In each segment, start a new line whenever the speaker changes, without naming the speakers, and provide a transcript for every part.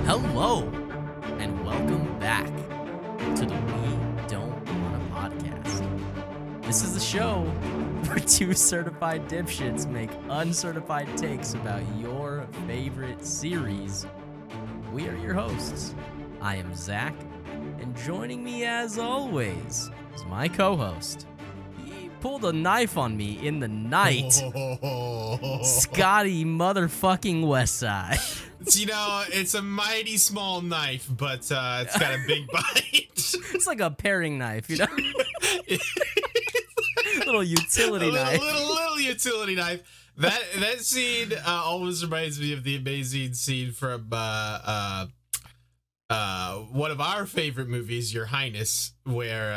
Hello, and welcome back to the We Don't Wanna podcast. This is a show where two certified dipshits make uncertified takes about your favorite series. We are your hosts. I am Zach, and joining me as always is my co-host. He pulled a knife on me in the night. Scotty motherfucking Westside.
You know, it's a mighty small knife, but it's got a big bite.
It's like a paring knife, you know? Little utility knife.
Little utility knife. That scene always reminds me of the amazing scene from one of our favorite movies, Your Highness, where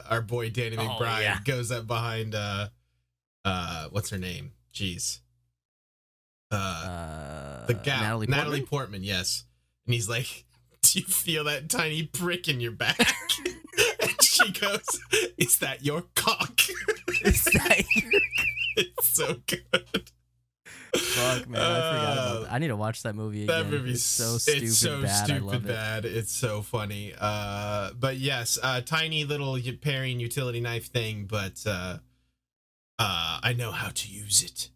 our boy Dany McBride goes up behind what's her name? Jeez. The gal, Natalie Portman, yes. And he's like, "Do you feel that tiny prick in your back?" And she goes, "Is that your cock?"
Is that your
It's so good.
Fuck, man, I forgot about that. I need to watch that movie again.
That movie's
so stupid bad. I love
bad. It's so funny. But yes, tiny little paring utility knife thing, but I know how to use it.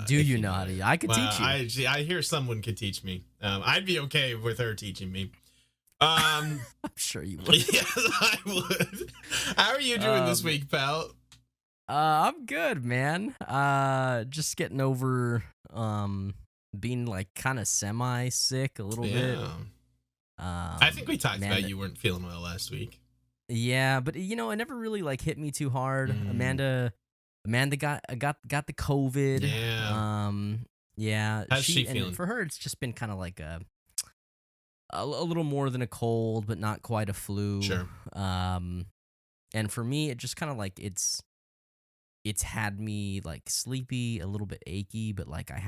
Do you know how to? I could teach you.
I hear someone could teach me. I'd be okay with her teaching me.
I'm sure you would.
Yes, I would. How are you doing this week, pal?
I'm good, man. Just getting over being like kind of semi-sick a little bit.
I think we talked about you weren't feeling well last week.
Yeah, but you know, it never really like hit me too hard. Amanda got the COVID.
Yeah.
Yeah.
How's she feeling?
And for her, it's just been kind of like a little more than a cold, but not quite a flu.
Sure.
And for me, it just kind of like it's had me like sleepy, a little bit achy, but like I've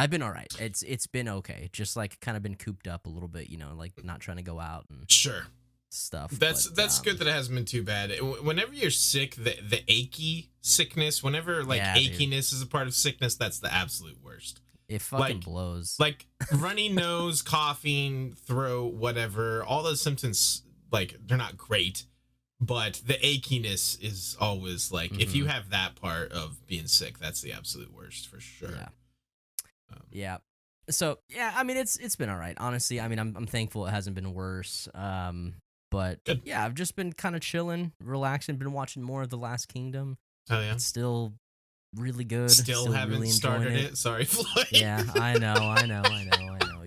been all right. It's been okay. Just like kind of been cooped up a little bit, you know, like not trying to go out and
sure.
stuff.
That's good that it hasn't been too bad. Whenever you're sick, the achy sickness, whenever like achiness is a part of sickness, that's the absolute worst.
It fucking blows.
Like runny nose, coughing, throat, whatever, all those symptoms, like they're not great, but the achiness is always like, if you have that part of being sick, that's the absolute worst for sure.
Yeah. So yeah, I mean it's been all right. Honestly, I mean I'm thankful it hasn't been worse. But
good.
Yeah, I've just been kind of chilling, relaxing, been watching more of The Last Kingdom.
Oh yeah.
It's still really good.
Still haven't
really
started it. Sorry, Floyd.
Yeah, I know.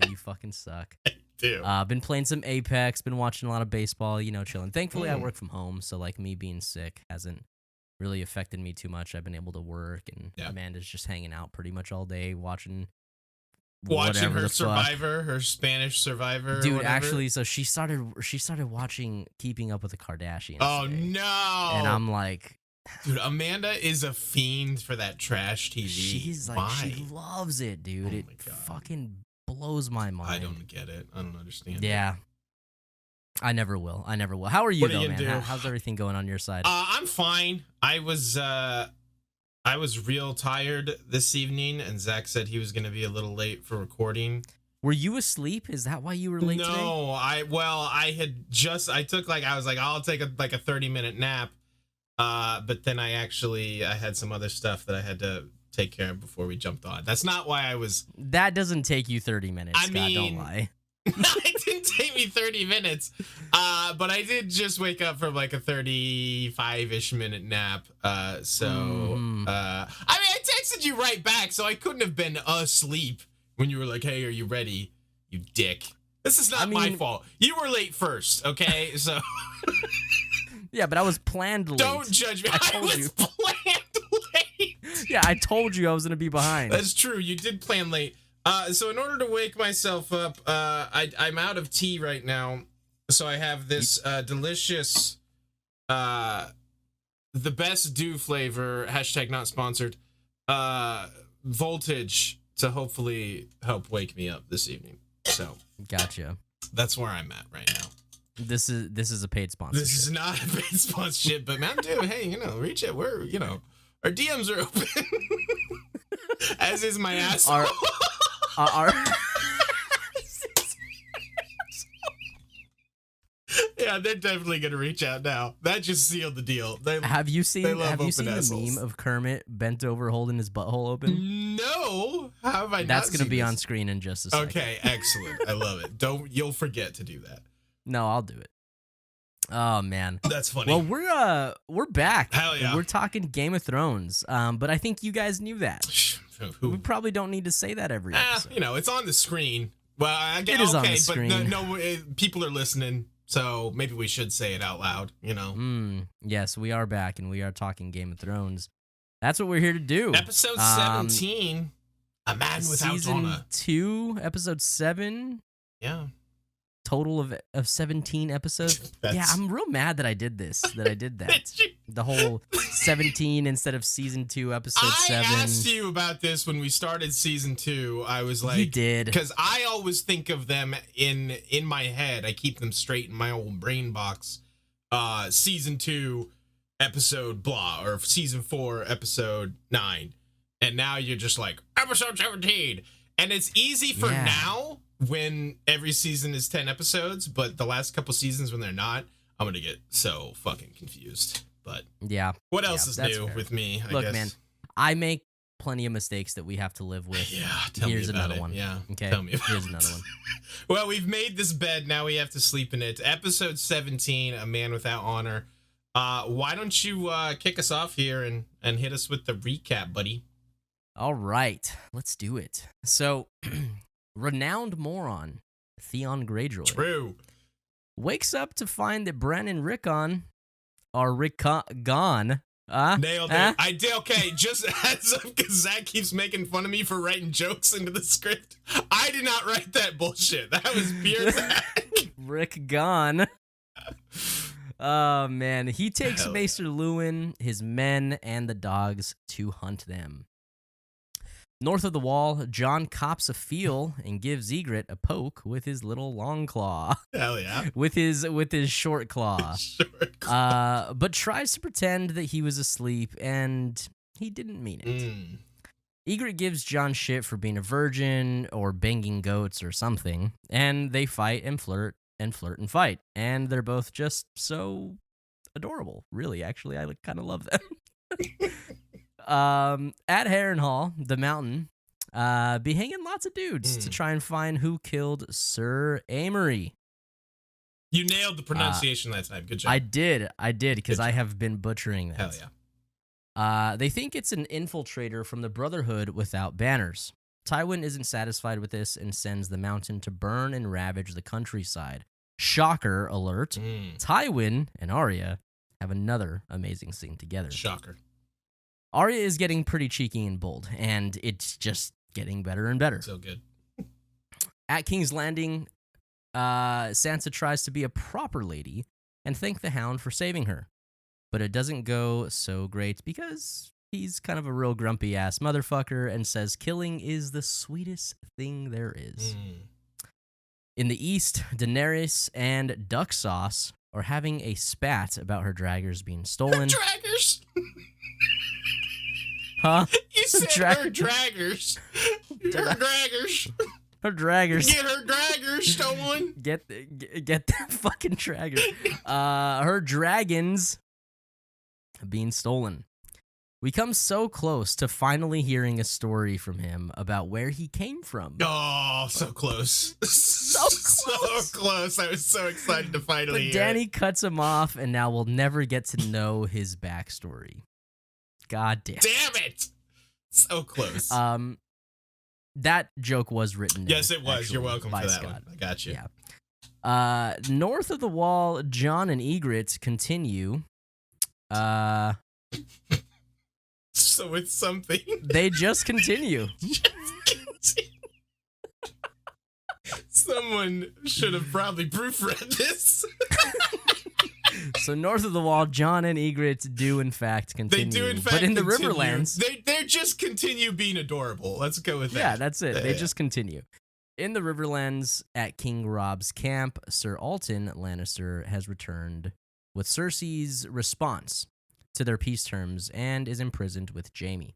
You fucking suck.
I do.
Been playing some Apex, been watching a lot of baseball, you know, chilling. Thankfully, I work from home, so like me being sick hasn't really affected me too much. I've been able to work, and Amanda's just hanging out pretty much all day watching
her Survivor, her Spanish Survivor,
dude.
whatever.
Actually, so she started watching Keeping Up with the Kardashians.
Oh
today.
No!
And I'm like,
dude, Amanda is a fiend for that trash TV.
She's like, she loves it, dude. It fucking blows my mind.
I don't get it. I don't understand.
Yeah. I never will. How are you, though, man? How's everything going on your side?
I'm fine. I was real tired this evening, and Zach said he was going to be a little late for recording.
Were you asleep? Is that why you were late today?
No, I was like, I'll take a 30-minute nap. But then I had some other stuff that I had to take care of before we jumped on. That's not why I was.
That doesn't take you 30 minutes, Scott, don't lie.
It didn't take me 30 minutes. But I did just wake up from like a 35-ish minute nap. I mean, I texted you right back, so I couldn't have been asleep when you were like, "Hey, are you ready, you dick?" This is not my fault. You were late first, okay? So
yeah, but I was planned late.
Don't judge me. I was planned late.
Yeah, I told you I was gonna be behind.
That's true. You did plan late. So in order to wake myself up, I'm out of tea right now. So I have this delicious, the best dew flavor, # not sponsored, voltage to hopefully help wake me up this evening. So
gotcha.
That's where I'm at right now.
This is a paid sponsorship.
This is not a paid sponsorship, but Mountain Dew, hey, you know, reach out. We're, you know, our DMs are open. As is my asshole.
Our
Yeah, they're definitely gonna reach out now. That just sealed the deal.
Have you seen the
assholes.
meme of Kermit bent over holding his butthole open?
No, how have I not
That's gonna
seen
be
this?
on screen in just a second.
Okay, excellent. I love it. You'll forget to do that.
No, I'll do it. Oh man,
That's funny.
Well, we're back.
Hell yeah.
We're talking Game of Thrones. But I think you guys knew that. We probably don't need to say that every episode.
It's on the screen. Well, I guess
It is on
okay,
the screen.
but no, people are listening, so maybe we should say it out loud.
Yes, we are back, and we are talking Game of Thrones. That's what we're here to do.
Episode 17, A Man Without
Season
Honor.
2, Episode 7.
Yeah.
Total of 17 episodes. Yeah, I'm real mad that I did this. That I did that. The whole 17 instead of season 2, episode 7.
I asked you about this when we started season 2. I was like,
you did,
because I always think of them in my head. I keep them straight in my old brain box. Season 2, episode blah, or season 4, episode 9, and now you're just like episode 17, and it's easy for now. When every season is 10 episodes, but the last couple seasons when they're not, I'm gonna get so fucking confused. But
yeah,
what else is new
fair.
with me?
Look, man, I make plenty of mistakes that we have to live with.
Yeah, tell
Here's
me about
another
it.
one.
Yeah,
okay.
tell me about
Here's another one.
Well, we've made this bed. Now we have to sleep in it. Episode 17, A Man Without Honor. Why don't you kick us off here and hit us with the recap, buddy?
All right, let's do it. So. Renowned moron Theon Greyjoy
True.
wakes up to find that Bran and Rickon are gone.
Nailed it. I did. Okay, just heads up, because Zach keeps making fun of me for writing jokes into the script. I did not write that bullshit. That was pure Zach.
Rick gone. Oh man, he takes
Hell
Maester Luwin, his men, and the dogs to hunt them. North of the Wall, Jon cops a feel and gives Ygritte a poke with his little long claw.
Hell yeah.
with his short claw.
Short claw.
But tries to pretend that he was asleep, and he didn't mean it. Ygritte gives Jon shit for being a virgin or banging goats or something, and they fight and flirt and fight, and they're both just so adorable. Really, actually, I kind of love them. At Harrenhal, the mountain, be hanging lots of dudes to try and find who killed Sir Amory.
You nailed the pronunciation that time. Good job.
I did, because I have been butchering that.
Hell yeah.
They think it's an infiltrator from the Brotherhood without banners. Tywin isn't satisfied with this and sends the mountain to burn and ravage the countryside. Shocker alert. Tywin and Arya have another amazing scene together.
Shocker.
Arya is getting pretty cheeky and bold, and it's just getting better and better.
So good.
At King's Landing, Sansa tries to be a proper lady and thank the Hound for saving her. But it doesn't go so great because he's kind of a real grumpy-ass motherfucker and says killing is the sweetest thing there is. In the east, Daenerys and Duck Sauce are having a spat about her draggers being stolen.
Her draggers?
Huh?
You said her draggers. Her draggers.
Her draggers.
Get her draggers stolen.
Get that fucking dragger. Her dragons being stolen. We come so close to finally hearing a story from him about where he came from.
Oh, so close. So close. I was so excited to finally
hear Dany cuts him off, and now we'll never get to know his backstory. God damn.
Damn it! So close.
That joke was written.
Yes, it was.
Actually,
you're welcome for that
Scott.
one. I got you.
Yeah. North of the Wall, Jon and Ygritte continue.
So it's something.
They just continue.
Someone should have probably proofread this.
So north of the Wall, Jon and Ygritte do in fact continue.
They do in fact
but in the
continue.
Riverlands,
they just continue being adorable. Let's go with that.
Yeah, that's it. They just continue. In the Riverlands, at King Robb's camp, Sir Alton Lannister has returned with Cersei's response to their peace terms and is imprisoned with Jaime.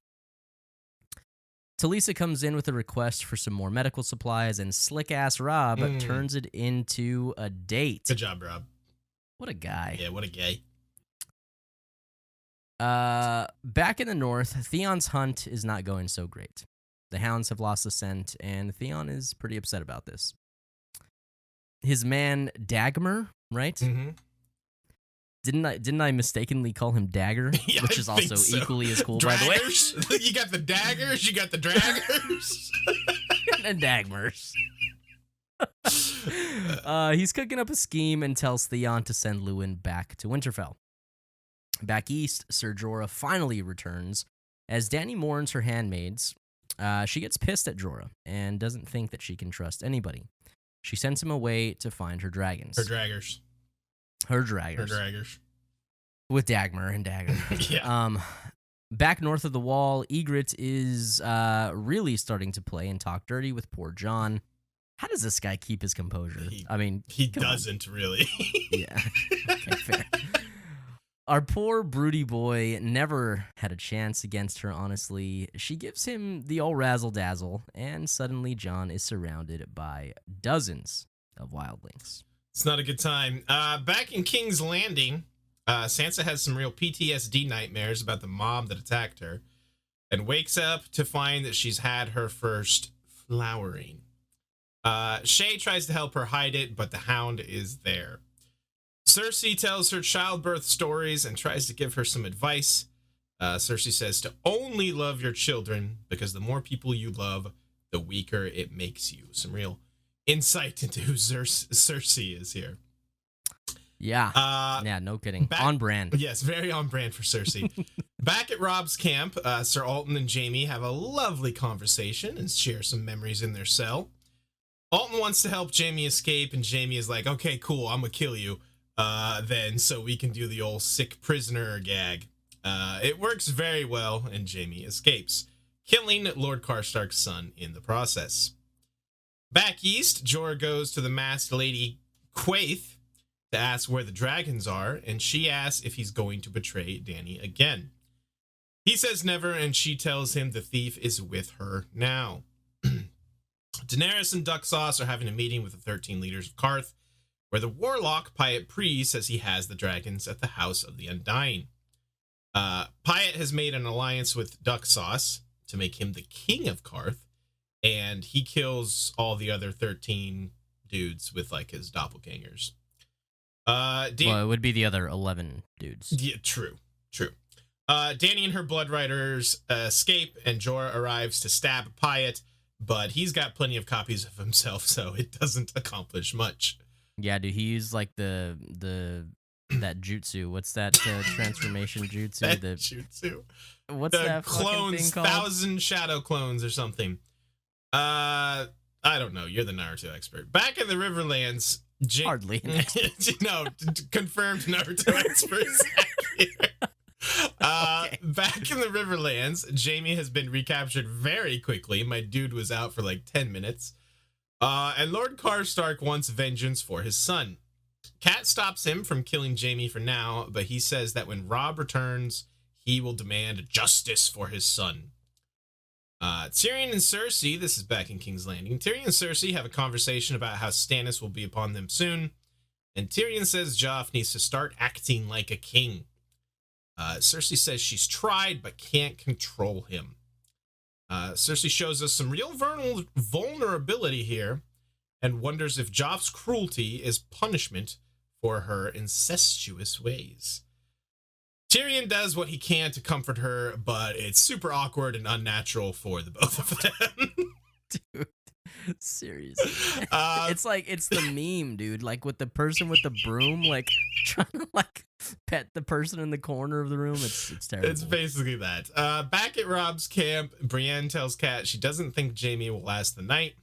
Talisa comes in with a request for some more medical supplies, and slick-ass Robb turns it into a date.
Good job, Robb.
What a guy.
Yeah, what a gay.
Back in the north, Theon's hunt is not going so great. The hounds have lost the scent, and Theon is pretty upset about this. His man Dagmer, right?
Mm-hmm.
Didn't I mistakenly call him Dagger,
Yeah,
which is also equally as cool, by the way.
You got the daggers, you got the draggers.
And Dagmers. He's cooking up a scheme and tells Theon to send Lewin back to Winterfell. Back east, Ser Jorah finally returns. As Dany mourns her handmaids, she gets pissed at Jorah and doesn't think that she can trust anybody. She sends him away to find her dragons.
Her draggers.
Her draggers.
Her draggers.
With Dagmer and Dagger.
Yeah.
Back north of the wall, Ygritte is really starting to play and talk dirty with poor Jon. How does this guy keep his composure?
He doesn't really.
Yeah. Okay, fair. Our poor broody boy never had a chance against her, honestly. She gives him the old razzle-dazzle, and suddenly Jon is surrounded by dozens of wildlings.
It's not a good time. Back in King's Landing, Sansa has some real PTSD nightmares about the mob that attacked her, and wakes up to find that she's had her first flowering. Shay tries to help her hide it, but the Hound is there. Cersei tells her childbirth stories and tries to give her some advice. Cersei says to only love your children, because the more people you love, the weaker it makes you. Some real insight into who Cersei is here.
Yeah. Yeah, no kidding. On brand.
Yes, very on brand for Cersei. Back at Robb's camp, Sir Alton and Jaime have a lovely conversation and share some memories in their cell. Alton wants to help Jaime escape, and Jaime is like, okay, cool, I'm gonna kill you. Then so we can do the old sick prisoner gag. It works very well, and Jaime escapes, killing Lord Karstark's son in the process. Back east, Jorah goes to the masked lady Quaithe to ask where the dragons are, and she asks if he's going to betray Dany again. He says never, and she tells him the thief is with her now. Daenerys and Duck Sauce are having a meeting with the 13 leaders of Qarth, where the warlock Pyat Pree says he has the dragons at the House of the Undying. Pyat has made an alliance with Duck Sauce to make him the king of Qarth, and he kills all the other 13 dudes with like his doppelgangers.
Well, it would be the other 11 dudes.
Yeah, true. Dany and her Blood Riders escape, and Jorah arrives to stab Pyat, but he's got plenty of copies of himself, so it doesn't accomplish much.
Yeah, dude, he used like that jutsu. What's that transformation jutsu?
Jutsu.
What's that
clones,
thing called?
1,000 shadow clones or something. I don't know. You're the Naruto expert. Back in the Riverlands,
Hardly an expert.
No, confirmed Naruto expert.
Okay.
Back in the Riverlands, Jaime has been recaptured very quickly. My dude was out for like 10 minutes. And Lord Karstark wants vengeance for his son. Cat stops him from killing Jaime for now, but he says that when Robb returns, he will demand justice for his son. Tyrion and Cersei, this is back in King's Landing. Tyrion and Cersei have a conversation about how Stannis will be upon them soon, and Tyrion says Joff needs to start acting like a king. Cersei says she's tried but can't control him. Cersei shows us some real vulnerability here and wonders if Joff's cruelty is punishment for her incestuous ways. Tyrion does what he can to comfort her, but it's super awkward and unnatural for the both of them.
Dude, seriously. It's the meme, dude. Like with the person with the broom, like trying to like pet the person in the corner of the room. It's terrible.
It's basically that. Back at Robb's camp, Brienne tells Kat she doesn't think Jaime will last the night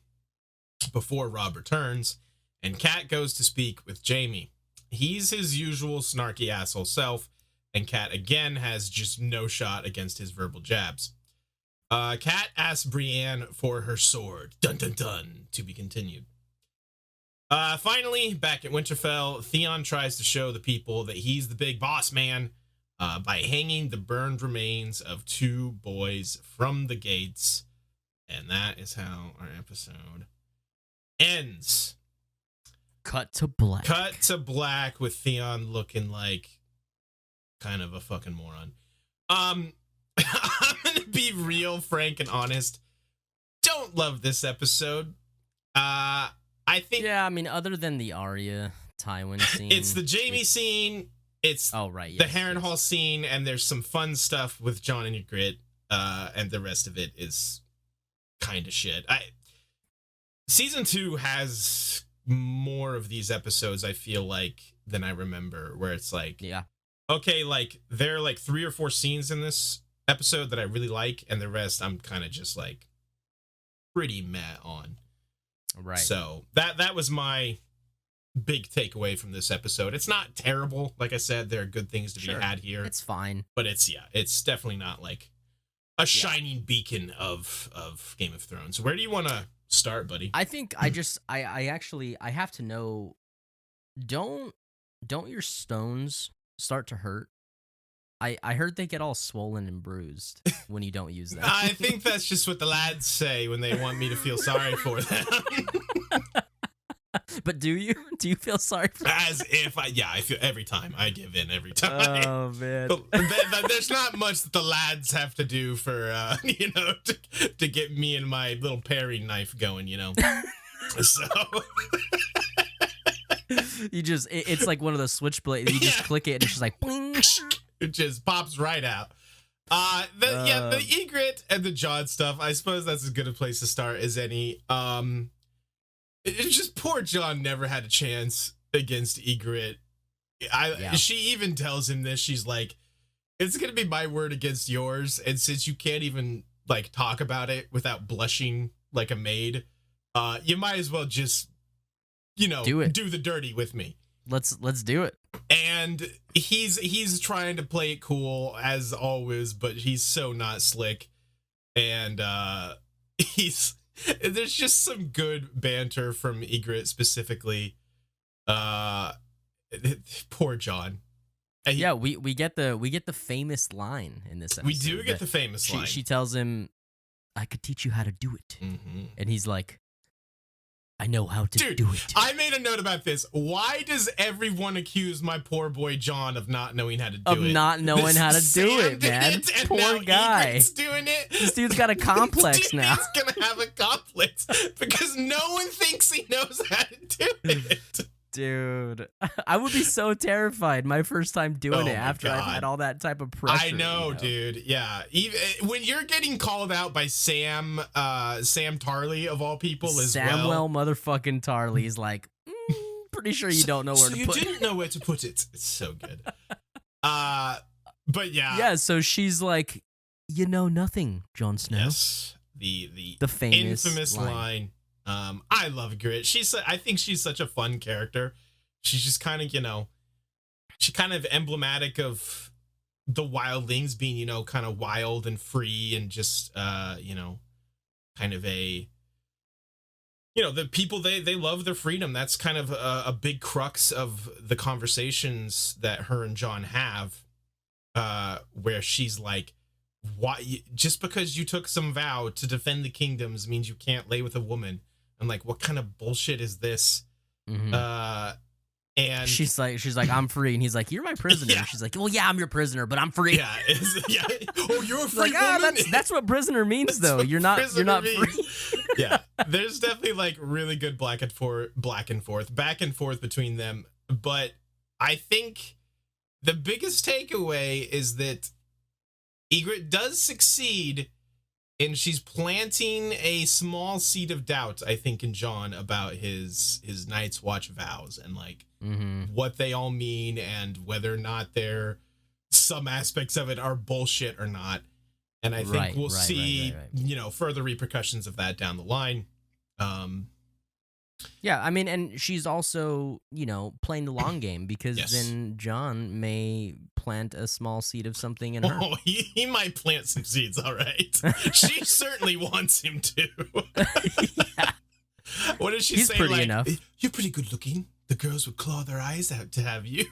before Robb returns, and Kat goes to speak with Jaime. He's his usual snarky asshole self, and Kat again has just no shot against his verbal jabs. Kat asks Brienne for her sword. Dun dun dun. To be continued. Finally, back at Winterfell, Theon tries to show the people that he's the big boss man by hanging the burned remains of 2 boys from the gates. And that is how our episode ends.
Cut to black.
Cut to black with Theon looking like kind of a fucking moron. I'm gonna be real, frank, and honest. Don't love this episode. I think.
Yeah, I mean, other than the Arya Tywin scene,
it's the Jaime scene. It's
the Harrenhal
scene, and there's some fun stuff with Jon and Ygritte, and the rest of it is kind of shit. Season 2 has more of these episodes, I feel like, than I remember, where it's like, okay, like there are like 3 or 4 scenes in this episode that I really like, and the rest I'm kind of just like pretty meh on.
Right.
So that was my big takeaway from this episode. It's not terrible. Like I said, there are good things to be had here.
It's fine.
But it's definitely not like a shining beacon of Game of Thrones. Where do you want to start, buddy?
I think I actually have to know, don't your stones start to hurt? I heard they get all swollen and bruised when you don't use them.
I think that's just what the lads say when they want me to feel sorry for them.
But do you feel sorry for them?
As if I feel every time. I give in every time.
Oh, man.
But there's not much that the lads have to do for, to get me and my little paring knife going, So...
You just, it's like one of those switchblades. You just click it and it's just like, bling.
It just pops right out. The Ygritte and the Jon stuff, I suppose that's as good a place to start as any. It's just poor Jon never had a chance against Ygritte. She even tells him this. She's like, it's going to be my word against yours. And since you can't even like talk about it without blushing like a maid, you might as well just, do the dirty with me.
Let's do it.
And he's trying to play it cool as always, but he's so not slick. And there's just some good banter from Ygritte specifically. Poor Jon.
We get the famous line in this episode.
We do get the famous line.
She tells him, "I could teach you how to do it," and he's like, I know how to do it.
I made a note about this. Why does everyone accuse my poor boy Jon of not knowing how to do it?
Of not knowing how to do it, man. Poor guy.
Ygritte's doing it.
This dude's got a complex now.
He's gonna have a complex because no one thinks he knows how to do it.
Dude, I would be so terrified my first time doing it after I've had all that type of pressure.
I know, dude. Yeah. Even when you're getting called out by Sam Tarley of all people as well.
Samwell motherfucking Tarley's like, pretty sure you don't know where to put it.
You didn't know where to put it. It's so good. But yeah.
Yeah, so she's like, you know nothing, Jon Snow.
Yes. The
infamous
line. I love Ygritte. I think she's such a fun character. She's just kind of, she kind of emblematic of the wildlings being, kind of wild and free and just, kind of a, the people, they love their freedom. That's kind of a big crux of the conversations that her and Jon have, where she's like, why, just because you took some vow to defend the kingdoms means you can't lay with a woman. I'm like, what kind of bullshit is this? And
she's like, I'm free, and he's like, you're my prisoner. Yeah. She's like, well, yeah, I'm your prisoner, but I'm free.
Yeah, Oh, you're a free woman.
That's what prisoner means, though. You're not free.
Yeah, there's definitely like really good back and forth between them. But I think the biggest takeaway is that Ygritte does succeed, and she's planting a small seed of doubt, I think, in Jon about his Night's Watch vows and like what they all mean and whether or not some aspects of it are bullshit or not. And I think we'll see, further repercussions of that down the line.
Yeah, I mean, and she's also, playing the long game because then Jon may plant a small seed of something in her.
Oh, he might plant some seeds, all right. She certainly wants him to.
Yeah.
What does she say?
Pretty enough.
You're pretty good looking. The girls would claw their eyes out to have you.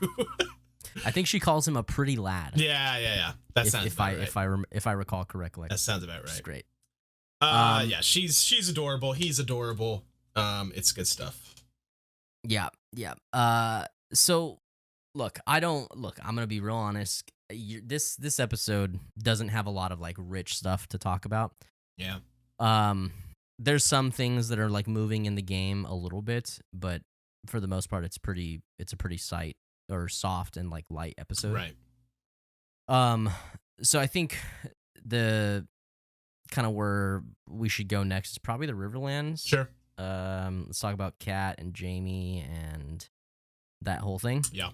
I think she calls him a pretty lad.
Yeah. That sounds about right.
If I recall correctly.
That sounds about right.
It's great.
Yeah, she's adorable. He's adorable. It's good stuff.
Yeah. Yeah. So look, I'm gonna be real honest. This episode doesn't have a lot of like rich stuff to talk about.
Yeah.
Um, there's some things that are like moving in the game a little bit, but for the most part, it's a pretty sight or soft and like light episode.
Right.
So I think the kind of where we should go next is probably the Riverlands.
Sure.
Let's talk about Kat and Jamie and that whole thing.
Yeah.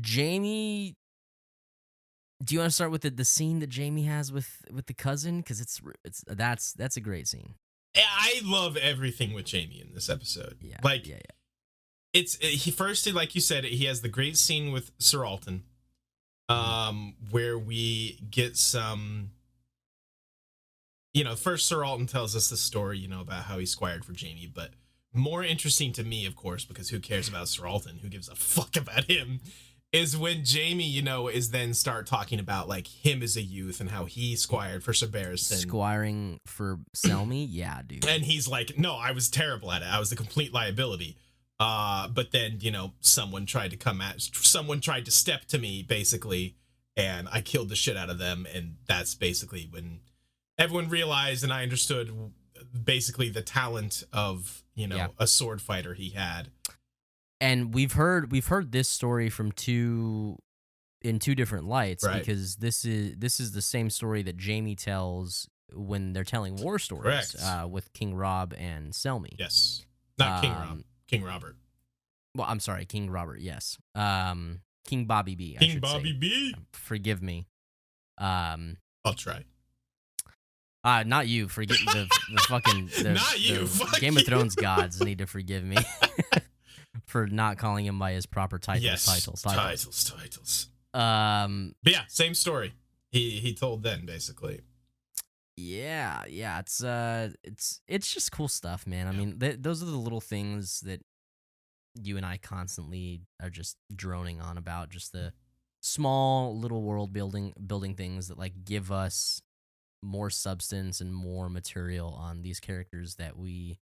Jamie, do you want to start with the scene that Jamie has with the cousin? Because that's a great scene.
I love everything with Jamie in this episode.
Yeah.
Like,
yeah.
Like you said, he has the great scene with Sir Alton, where we get some. First Sir Alton tells us the story, about how he squired for Jamie, but more interesting to me, of course, because who cares about Sir Alton? Who gives a fuck about him? Is when Jamie, is then start talking about like him as a youth and how he squired for Sir Barristan.
Squiring for Selmy? Yeah, dude.
And he's like, no, I was terrible at it. I was a complete liability. But then, someone tried to step to me, basically, and I killed the shit out of them. And that's basically when everyone realized and I understood basically the talent of, a sword fighter he had.
And we've heard this story from two different lights,
right,
because this is the same story that Jamie tells when they're telling war stories, with King Rob and Selmy.
Yes. Not King Rob. King Robert.
Well, I'm sorry, King Robert, yes. King Bobby B.
King Bobby B.
Forgive me.
I'll try.
Not you. Forget the fucking
not you.
The Game of Thrones gods need to forgive me for not calling him by his proper titles.
Yes, titles. But yeah, same story. He told then, basically.
Yeah, it's just cool stuff, man. I mean, those are the little things that you and I constantly are just droning on about, just the small little world building things that like give us more substance and more material on these characters that we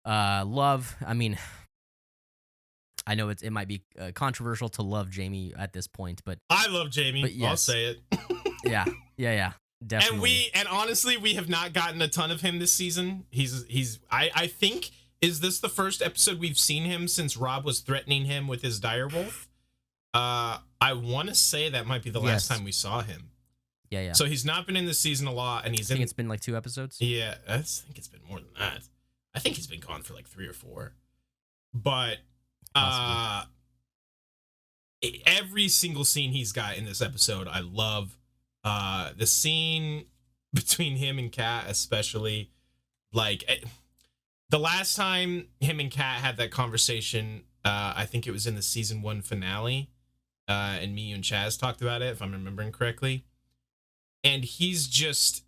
love. I mean, I know it might be controversial to love Jamie at this point, but
I love Jamie. But yes. I'll say it.
yeah, definitely.
And honestly, we have not gotten a ton of him this season. I think, is this the first episode we've seen him since Rob was threatening him with his direwolf? I want to say that might be the last time we saw him.
Yeah.
So he's not been in this season a lot, and
I think it's been like 2 episodes.
Yeah, I think it's been more than that. I think he's been gone for like 3 or 4. But every single scene he's got in this episode, I love. The scene between him and Kat, especially, like the last time him and Kat had that conversation, I think it was in the season 1 finale, and me and Chaz talked about it, if I'm remembering correctly. And he's just,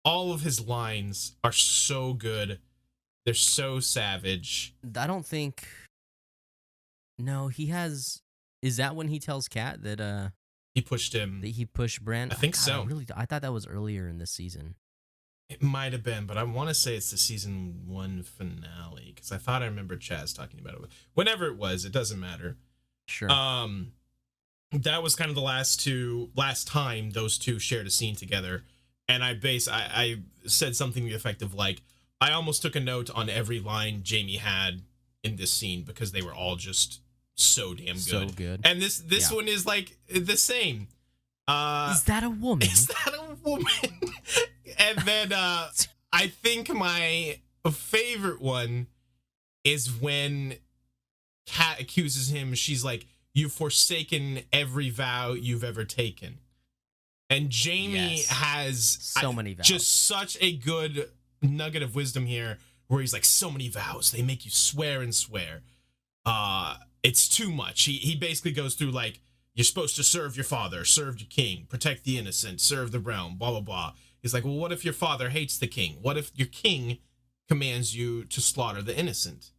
all of his lines are so good. They're so savage.
I don't think. No, he has. Is that when he tells Kat that
he pushed him?
That he pushed Bran?
I think so.
I thought that was earlier in this season.
It might have been, but I want to say it's the season 1 finale, because I thought I remember Chaz talking about it. Whenever it was, it doesn't matter.
Sure.
That was kind of the last time those two shared a scene together, and I said something to the effect of like, I almost took a note on every line Jamie had in this scene because they were all just so damn good.
So good.
And this one is like the same.
Is that a woman?
Is that a woman? And then I think my favorite one is when Kat accuses him. She's like, "You've forsaken every vow you've ever taken." And Jamie has
so many vows.
Just such a good nugget of wisdom here, where he's like, so many vows, they make you swear and swear. It's too much. He basically goes through like, you're supposed to serve your father, serve your king, protect the innocent, serve the realm, blah blah blah. He's like, well, what if your father hates the king? What if your king commands you to slaughter the innocent?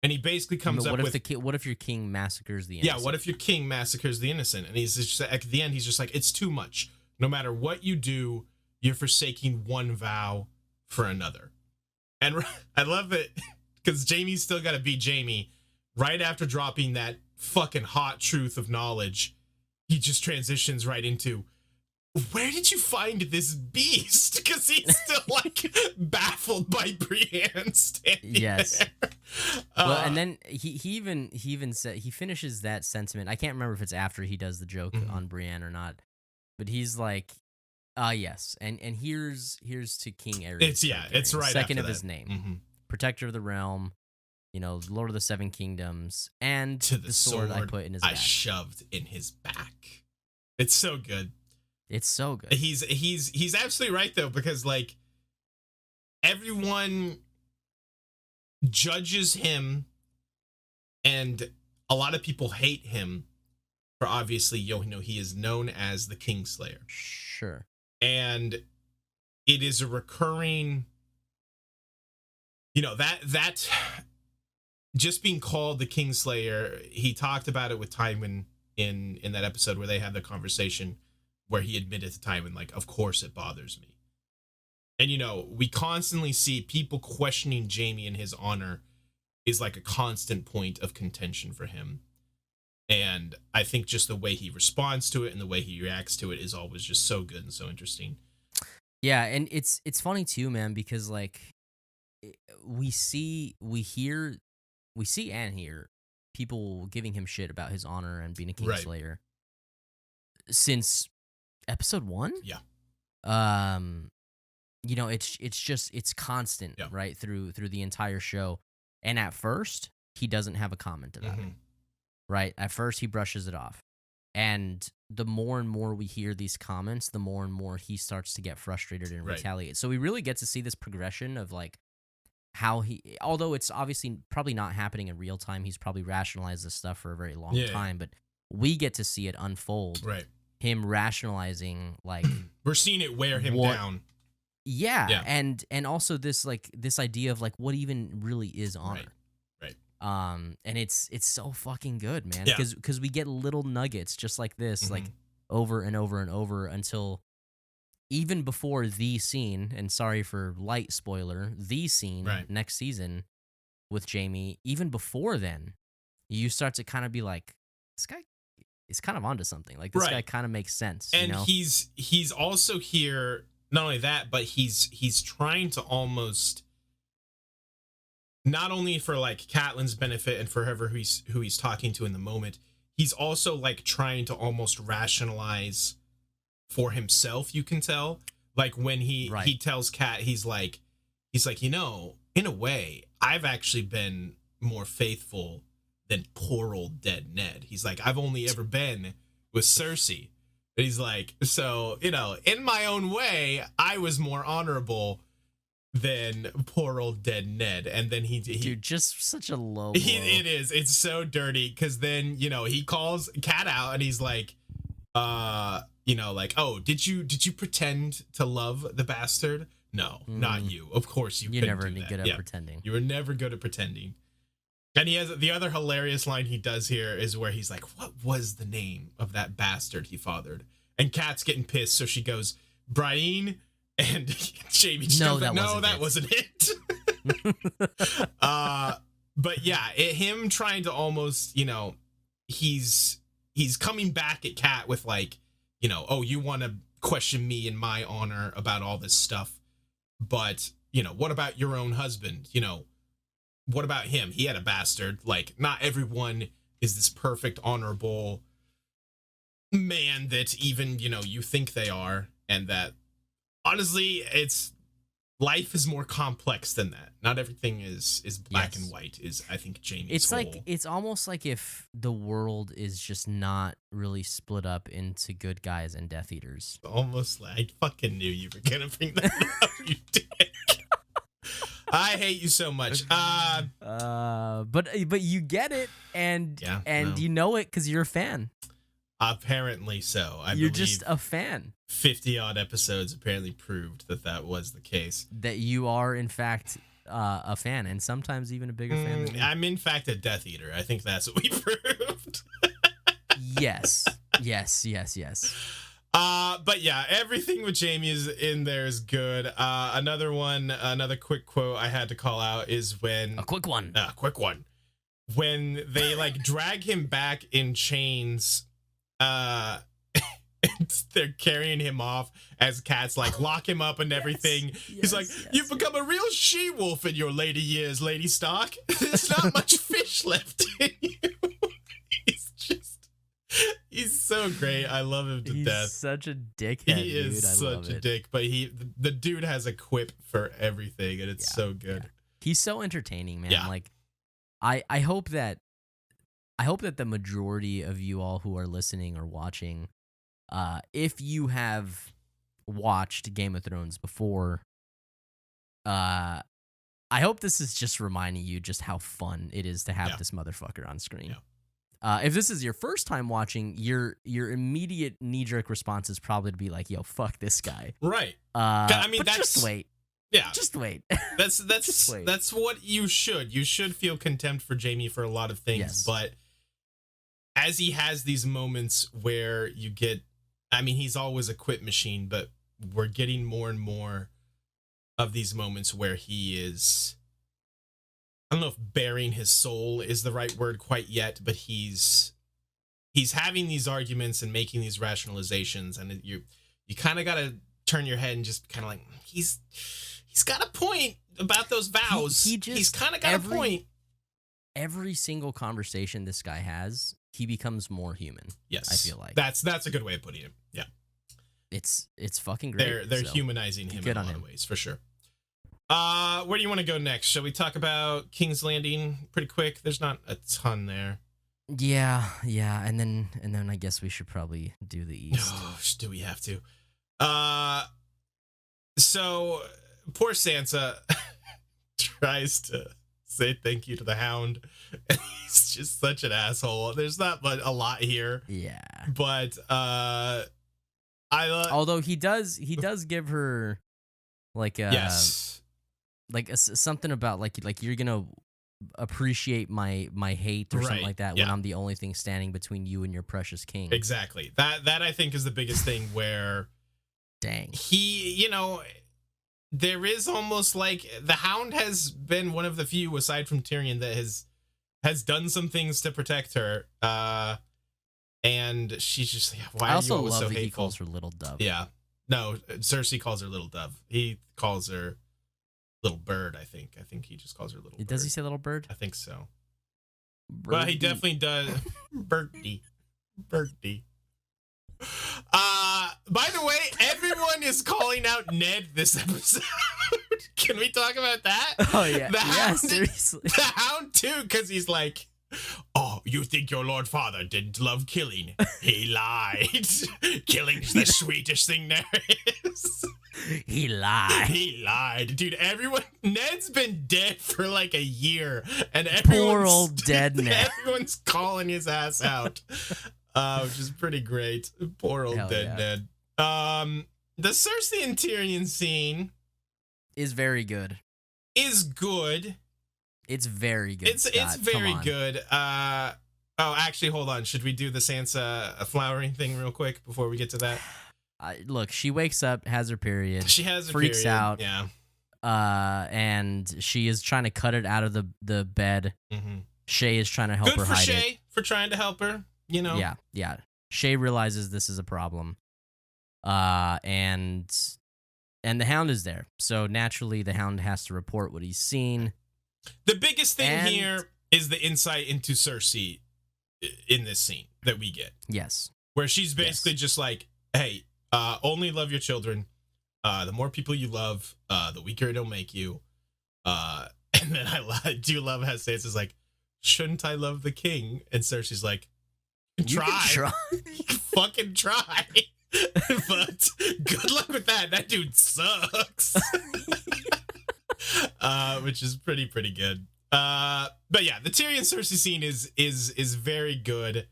And he basically comes up with,
what if your king massacres the innocent?
Yeah, what if your king massacres the innocent? And he's just, at the end, he's just like, it's too much. No matter what you do, you're forsaking one vow for another. And I love it because Jaime's still got to be Jaime. Right after dropping that fucking hot truth of knowledge, he just transitions right into, where did you find this beast? Because he's still like baffled by Brienne standing there.
Well, and then he even said, he finishes that sentiment. I can't remember if it's after he does the joke on Brienne or not, but he's like, yes, and here's to King Aerys.
It's right
second
after
of
that.
his name, Protector of the Realm, Lord of the Seven Kingdoms, and
to
the sword I put in his back.
I shoved in his back. It's so good.
It's so good.
He's absolutely right though, because like everyone judges him, and a lot of people hate him for obviously he is known as the Kingslayer.
Sure. And
it is a recurring, that just being called the Kingslayer. He talked about it with Tywin in that episode where they had the conversation where he admitted to Tywin, like, of course it bothers me. And, we constantly see people questioning Jaime and his honor is like a constant point of contention for him. And I think just the way he responds to it and the way he reacts to it is always just so good and so interesting.
Yeah, and it's funny too, man, because like we see and hear people giving him shit about his honor and being a Kingslayer since episode 1.
Yeah.
It's constant, right, through the entire show. And at first, he doesn't have a comment about it. Right? At first, he brushes it off. And the more and more we hear these comments, the more and more he starts to get frustrated and retaliate. So we really get to see this progression of like how he, although it's obviously probably not happening in real time, he's probably rationalized this stuff for a very long time, but we get to see it unfold.
Right.
Him rationalizing, like,
we're seeing it wear him down.
Yeah. And also this idea of like what even really is honor.
Right.
And it's so fucking good, man.
Yeah.
Because we get little nuggets just like this, like over and over and over until even before the scene, and sorry for light spoiler, the scene next season with Jaime, even before then, you start to kind of be like, this guy is kind of onto something. Like this guy kind of makes sense.
And he's also here, not only that, but he's trying to almost, not only for like Catelyn's benefit and for whoever who he's talking to in the moment, he's also like trying to almost rationalize for himself. You can tell, like when he tells Cat, he's like, in a way, I've actually been more faithful than poor old dead Ned. He's like, I've only ever been with Cersei. And he's like, so, in my own way, I was more honorable than poor old dead Ned. And then he
dude, just such a low blow.
It is. It's so dirty, because then, he calls Cat out and he's like, like, oh, did you pretend to love the bastard? No, not you. Of course you couldn't
never
do
any
that.
good at pretending.
You were never good at pretending. And he has the other hilarious line he does here is where he's like, what was the name of that bastard he fathered? And Kat's getting pissed, so she goes, Brienne, and Jaime just goes, no, that wasn't it. But yeah, him trying to almost, he's coming back at Cat with like, oh, you want to question me and my honor about all this stuff, but, what about your own husband? What about him? He had a bastard. Like, not everyone is this perfect, honorable man that even, you think they are. And that, honestly, life is more complex than that. Not everything is black and white, is, I think, Jaime's
It's
whole.
like, it's almost like if the world is just not really split up into good guys and Death Eaters.
Almost like, I fucking knew you were going to bring that up, you dick. I hate you so much.
But you get it, and you know it because you're a fan.
Apparently so.
You're just a fan.
50 odd episodes apparently proved that was the case.
That you are in fact a fan, and sometimes even a bigger fan than me.
I'm in fact a Death Eater. I think that's what we proved.
Yes.
But yeah, everything with Jaime is in there is good. Another quick quote I had to call out is when
A quick one.
When they like drag him back in chains, and they're carrying him off as cats like lock him up and everything. He's like, "You've become a real she-wolf in your later years, Lady Stark. There's not much fish left in you." He's so great. I love him to death.
He's such a dickhead.
He is such a dick, but the dude has a quip for everything, and it's so good.
Yeah. He's so entertaining, man.
Yeah.
Like, I hope that the majority of you all who are listening or watching, if you have watched Game of Thrones before, I hope this is just reminding you just how fun it is to have this motherfucker on screen.
Yeah.
If this is your first time watching, your immediate knee-jerk response is probably to be like, "Yo, fuck this guy."
Right.
I mean, just wait.
Yeah.
Just wait.
That's what you should. You should feel contempt for Jaime for a lot of things, but as he has these moments where you get, I mean, he's always a quit machine, but we're getting more and more of these moments where he is, I don't know if bearing his soul is the right word quite yet, but he's having these arguments and making these rationalizations, and you kind of got to turn your head and just kind of like, he's got a point about those vows. He's kind of got a point.
Every single conversation this guy has, he becomes more human.
Yes,
I feel like
that's a good way of putting it. Yeah,
it's fucking great.
They're humanizing him in a lot of ways for sure. Where do you want to go next? Shall we talk about King's Landing pretty quick? There's not a ton there.
Yeah, and then I guess we should probably do the East.
Oh, do we have to? So poor Sansa tries to say thank you to the Hound, and he's just such an asshole. There's not a lot here.
Yeah,
but
although he does give her like something about like you're gonna appreciate my hate or something like that when I'm the only thing standing between you and your precious king.
Exactly. That I think is the biggest thing where
dang,
he, there is almost like the Hound has been one of the few aside from Tyrion that has done some things to protect her. And she's just why are you always so hateful? He
calls her Little Dove.
Yeah. No, Cersei calls her Little Dove. He calls her Little Bird, I think. I think he just calls her Little Bird.
Does he say Little Bird?
I think so.
Birdie.
Well, he definitely does. Birdie. By the way, everyone is calling out Ned this episode. Can we talk about that?
Oh, yeah. Seriously.
The Hound, too, because he's like, "Oh, you think your Lord Father didn't love killing? He lied. Killing's the sweetest thing there is."
He lied.
Dude, Ned's been dead for like a year, and
poor old dead Ned.
Everyone's calling his ass out, which is pretty great. Poor old dead Ned. The Cersei and Tyrion scene
is very good.
It's very good. It's very good. Actually, hold on. Should we do the Sansa flowering thing real quick before we get to that?
Look, she wakes up, has her period.
She has
freaks out.
Yeah.
And she is trying to cut it out of the bed. Mm-hmm. Shay is trying to help her hide it. Good for Shay
for trying to help her.
Yeah. Shay realizes this is a problem. And the Hound is there. So naturally, the Hound has to report what he's seen.
The biggest thing here is the insight into Cersei in this scene that we get.
Yes. Where
she's basically just like, hey, only love your children. The more people you love, the weaker it'll make you. And then I do love how Sansa's like, shouldn't I love the king? And Cersei's like, try. Fucking try. But good luck with that. That dude sucks. Which is pretty good. But yeah, the Tyrion Cersei scene is very good.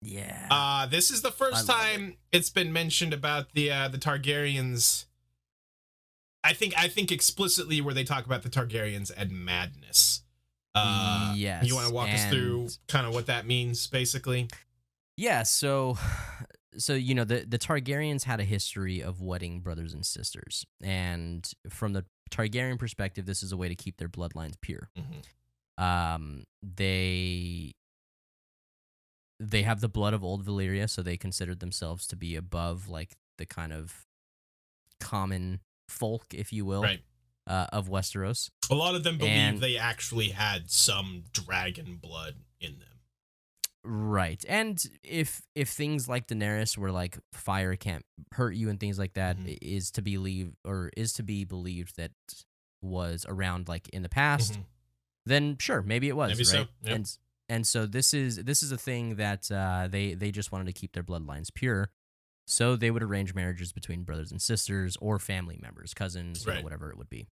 Yeah.
This is the first time it's been mentioned about the Targaryens. I think explicitly where they talk about the Targaryens and madness.
Yes.
You want to walk us through kind of what that means, basically?
Yeah. So so the Targaryens had a history of wedding brothers and sisters, and from the Targaryen perspective, this is a way to keep their bloodlines pure. They have the blood of old Valyria, so they considered themselves to be above like the kind of common folk, if you will,
right.
Of Westeros.
A lot of them believe they actually had some dragon blood in them.
Right. And if things like Daenerys, where like fire can't hurt you and things like that, is to be believed that was around like in the past, then sure, maybe it was.
Maybe
right?
so. Yep.
And so this is a thing that they just wanted to keep their bloodlines pure. So they would arrange marriages between brothers and sisters or family members, cousins,
right.
Whatever it would be.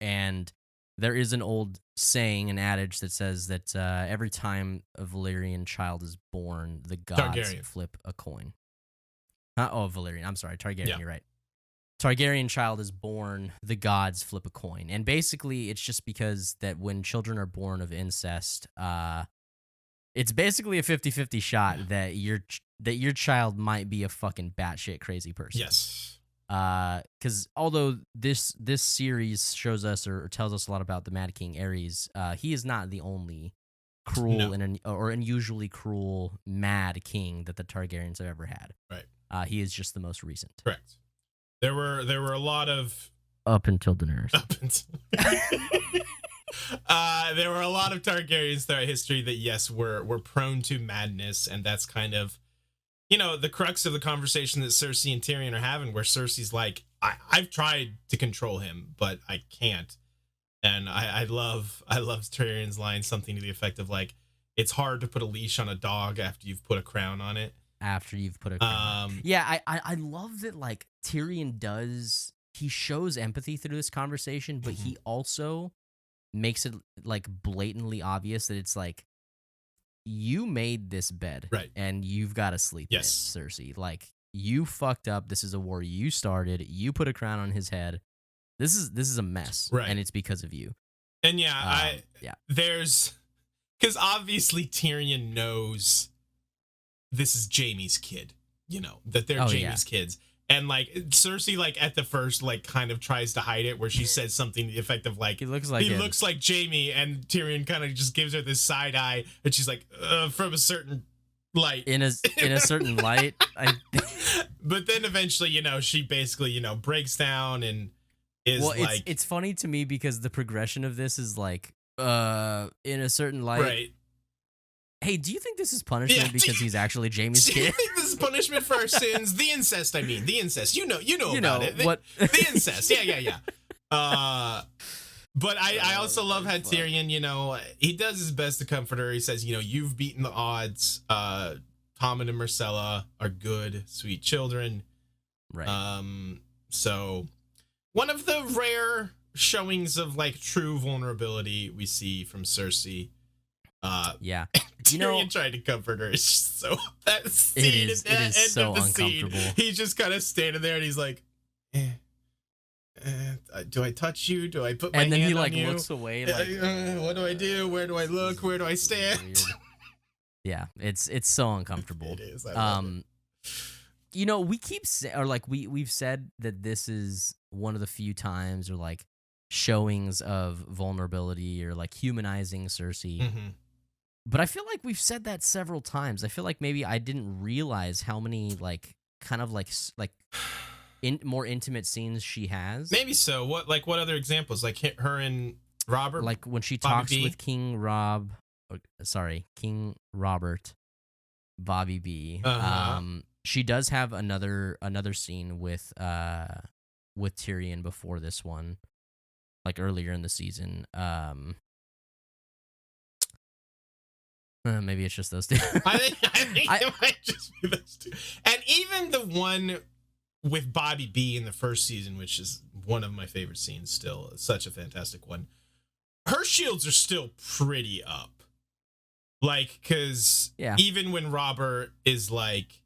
And there is an old saying, an adage that says that every time a Valyrian child is born, the gods flip a coin. Valyrian. I'm sorry, Targaryen. Yeah. You're right. Targaryen child is born, the gods flip a coin. And basically, it's just because that when children are born of incest, it's basically a 50-50 shot that your child might be a fucking batshit crazy person.
Yes.
Because although this series shows us or tells us a lot about the Mad King Aerys, he is not the only cruel or unusually cruel Mad King that the Targaryens have ever had.
Right.
He is just the most recent.
Correct. There were a lot of
up until Daenerys.
There were a lot of Targaryens throughout history that yes were prone to madness, and that's kind of the crux of the conversation that Cersei and Tyrion are having, where Cersei's like, I've tried to control him, but I can't. And I love Tyrion's line, something to the effect of like, it's hard to put a leash on a dog after you've put a crown on it.
Yeah, I love that like Tyrion he shows empathy through this conversation, but he also makes it like blatantly obvious that it's like, you made this bed,
right?
And you've got to sleep in it, Cersei. Like, you fucked up. This is a war you started. You put a crown on his head. This is a mess,
right? And
it's because of you.
And there's because obviously Tyrion knows this is Jaime's kid. That they're Jaime's kids. And like Cersei, like at the first, like kind of tries to hide it, where she says something to the effect of like, he looks like Jaime, and Tyrion kind of just gives her this side eye, and she's like, from a certain light,
in a certain light.
But then eventually, she basically, breaks down and is like,
it's funny to me because the progression of this is like, in a certain light,
right?
Hey, do you think this is punishment because he's actually Jaime's kid?
Do you think this is punishment for our sins? The incest, I mean. The incest. You know about it.
What?
The incest. Yeah. But I also love how Tyrion, he does his best to comfort her. He says, you've beaten the odds. Tommen and Myrcella are good, sweet children.
Right.
So one of the rare showings of like true vulnerability we see from Cersei.
Yeah.
Tyrion tried to comfort her. It's just so that scene
it is so uncomfortable.
He's just kind of standing there and he's like, do I touch you? Do I put my hand on you?
And then he like looks away. Like,
what do I do? Where do I look? Where do I stand?
Yeah, it's so uncomfortable.
It is. I love it.
We keep we've said that this is one of the few times or like showings of vulnerability or like humanizing Cersei.
Mm-hmm.
But I feel like we've said that several times. I feel like maybe I didn't realize how many like kind of like more intimate scenes she has.
Maybe so. What other examples? Like her and Robert?
Like when she
Bobby
talks
B?
with King Robert, Bobby B.
Uh-huh.
She does have another scene with Tyrion before this one, like earlier in the season. Maybe it's just those two.
I think it might just be those two. And even the one with Bobby B in the first season, which is one of my favorite scenes still. It's such a fantastic one. Her shields are still pretty up. Like, because even when Robert is like,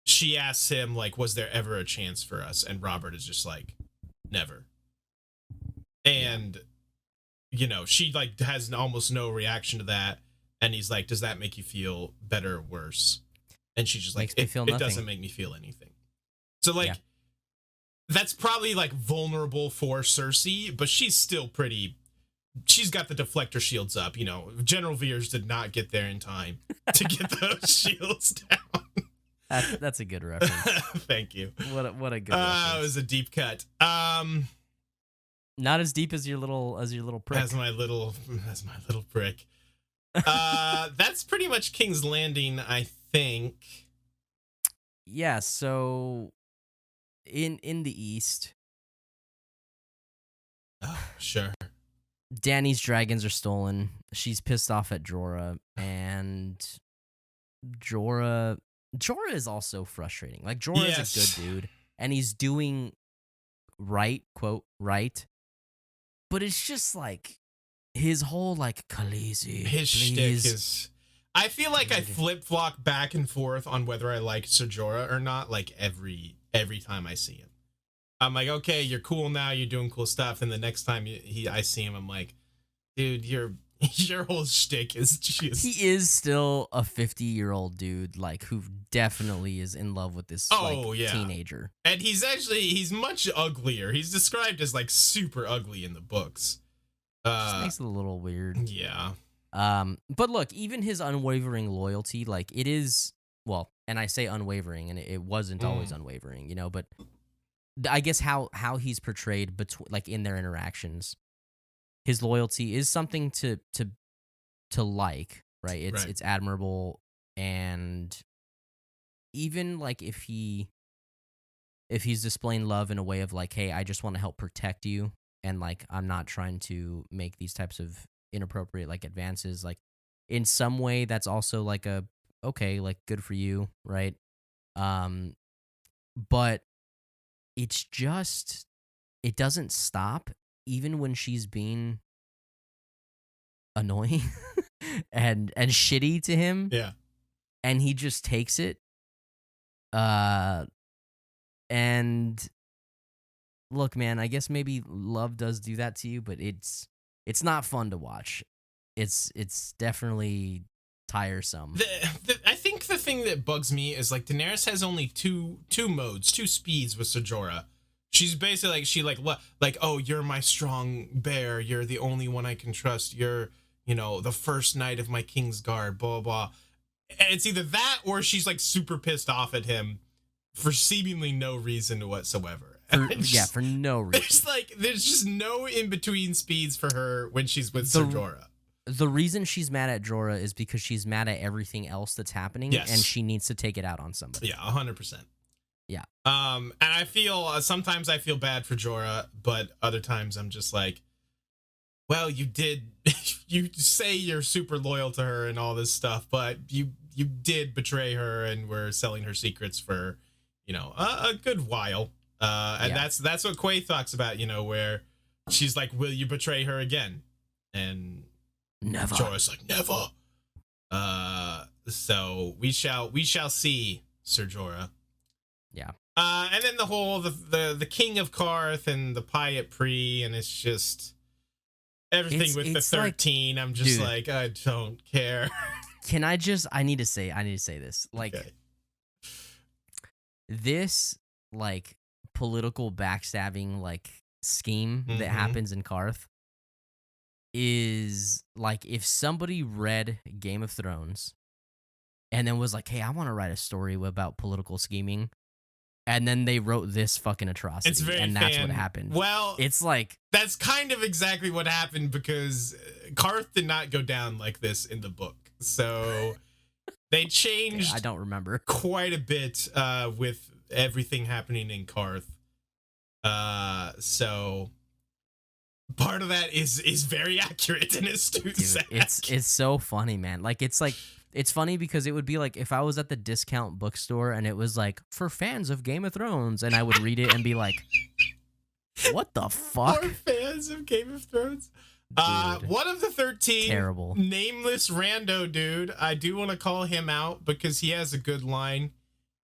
she asks him, like, was there ever a chance for us? And Robert is just like, never. And, she like has almost no reaction to that. And he's like, does that make you feel better or worse? And she's just like,
Makes me feel
it
nothing.
doesn't make me feel anything. So like,
Yeah.
that's probably like vulnerable for Cersei, but she's still pretty. She's got the deflector shields up. You know, General Veers did not get there in time to get those shields down.
That's a good reference.
Thank you.
What a good reference.
It was a deep cut.
Not as deep as your little prick.
As my little prick. That's pretty much King's Landing, I think.
Yeah, so in the east,
Oh, sure.
Dany's dragons are stolen. She's pissed off at Jorah, and Jorah is also frustrating. Like, Jorah is a good dude, and he's doing right, quote, right. But it's just like his whole like Khaleesi.
His shtick is. I feel like I flip-flop back and forth on whether I like Ser Jorah or not. Like every time I see him, I'm like, okay, you're cool now. You're doing cool stuff. And the next time I see him, I'm like, dude, your whole shtick is just. He
is still a 50-year-old dude, like, who definitely is in love with this teenager.
And he's much uglier. He's described as like super ugly in the books.
Just makes it a little weird.
Yeah.
But look, even his unwavering loyalty, like, it is, well, and I say unwavering, and it wasn't always unwavering, you know, but I guess how he's portrayed between, like, in their interactions, his loyalty is something to like, right? It's admirable. And even like if he's displaying love in a way of like, hey, I just want to help protect you, and like I'm not trying to make these types of inappropriate like advances, like in some way that's also like a okay, like good for you, right? But it's just, it doesn't stop even when she's being annoying and shitty to him.
Yeah.
And he just takes it. And look, man, I guess maybe love does do that to you, but it's not fun to watch. It's definitely tiresome.
I think the thing that bugs me is like Daenerys has only two modes, two speeds with Ser Jorah. She's basically like, oh, you're my strong bear. You're the only one I can trust. You're, you know, the first knight of my king's guard, blah, blah. And it's either that or she's like super pissed off at him for seemingly no reason whatsoever.
For no reason.
There's just no in-between speeds for her when she's with Ser Jorah.
The reason she's mad at Jorah is because she's mad at everything else that's happening, and she needs to take it out on somebody.
Yeah, 100%.
Yeah.
And I feel sometimes I feel bad for Jorah, but other times I'm just like, well, you say you're super loyal to her and all this stuff, but you did betray her and were selling her secrets for, you know, a good while. And that's what Quaye talks about, you know, where she's like, will you betray her again? And
never.
Jorah's like, never. So we shall see, Ser Jorah.
Yeah.
And then the whole the King of Karth and the Pyat Pri, and it's just everything with the 13. Like, I'm just like, I don't care.
I need to say this. Like, okay. This like political backstabbing like scheme that happens in Karth is like if somebody read Game of Thrones and then was like, hey, I want to write a story about political scheming. And then they wrote this fucking atrocity, that's what happened.
Well,
it's like
that's kind of exactly what happened because Karth did not go down like this in the book. So they changed.
I don't remember
quite a bit with everything happening in Karth. So part of that is very accurate and astute.
Dude, it's so funny, man. Like it's funny because it would be like if I was at the discount bookstore and it was like for fans of Game of Thrones, and I would read it and be like, what the fuck?
For fans of Game of Thrones? One of the 13,
terrible,
nameless rando dude. I do want to call him out because he has a good line.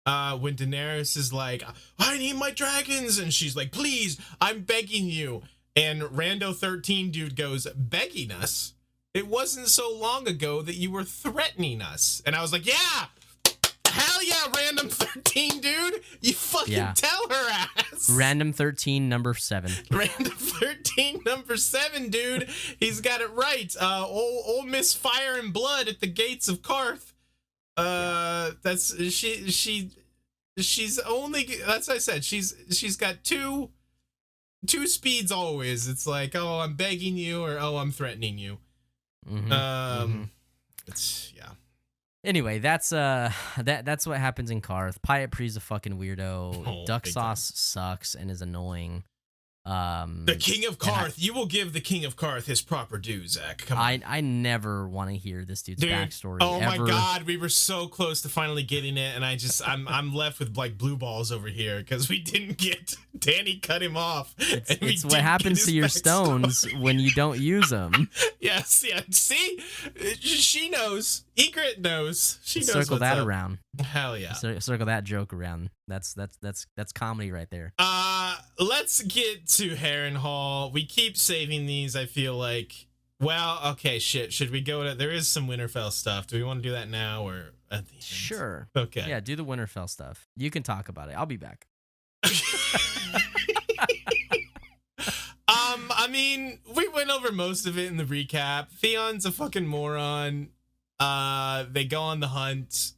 When Daenerys is like, I need my dragons, and she's like, please, I'm begging you. And Rando 13 dude goes, begging us? It wasn't so long ago that you were threatening us. And I was like, yeah, Hell yeah, random 13, dude. You fucking tell her ass.
Random 13, number 7.
Random 13, number 7, dude. He's got it right. Old Miss Fire and Blood at the gates of Karth. That's she's only, that's what I said. She's got two speeds always. It's like, oh, I'm begging you, or oh, I'm threatening you. It's
Anyway, that's what happens in Karth. Pyat Pre's a fucking weirdo. Duck Sauce sucks and is annoying.
The King of Karth. You will give the King of Karth his proper due, Zach. Come on.
I never want to hear this dude's backstory.
Oh
ever.
My god, we were so close to finally getting it, and I'm left with like blue balls over here because we didn't get Dany cut him off.
It's what happens to your stones when you don't use them.
Yes, yeah. See, she knows. Egret knows. She knows.
Circle that
up.
around.
Hell yeah.
Circle that joke around. That's comedy right there.
Let's get to Harrenhal. We keep saving these, I feel like. Well, okay, shit. Should we go to... There is some Winterfell stuff. Do we want to do that now or at the end?
Sure.
Okay.
Yeah, do the Winterfell stuff. You can talk about it. I'll be back.
I mean, we went over most of it in the recap. Theon's a fucking moron. They go on the hunt.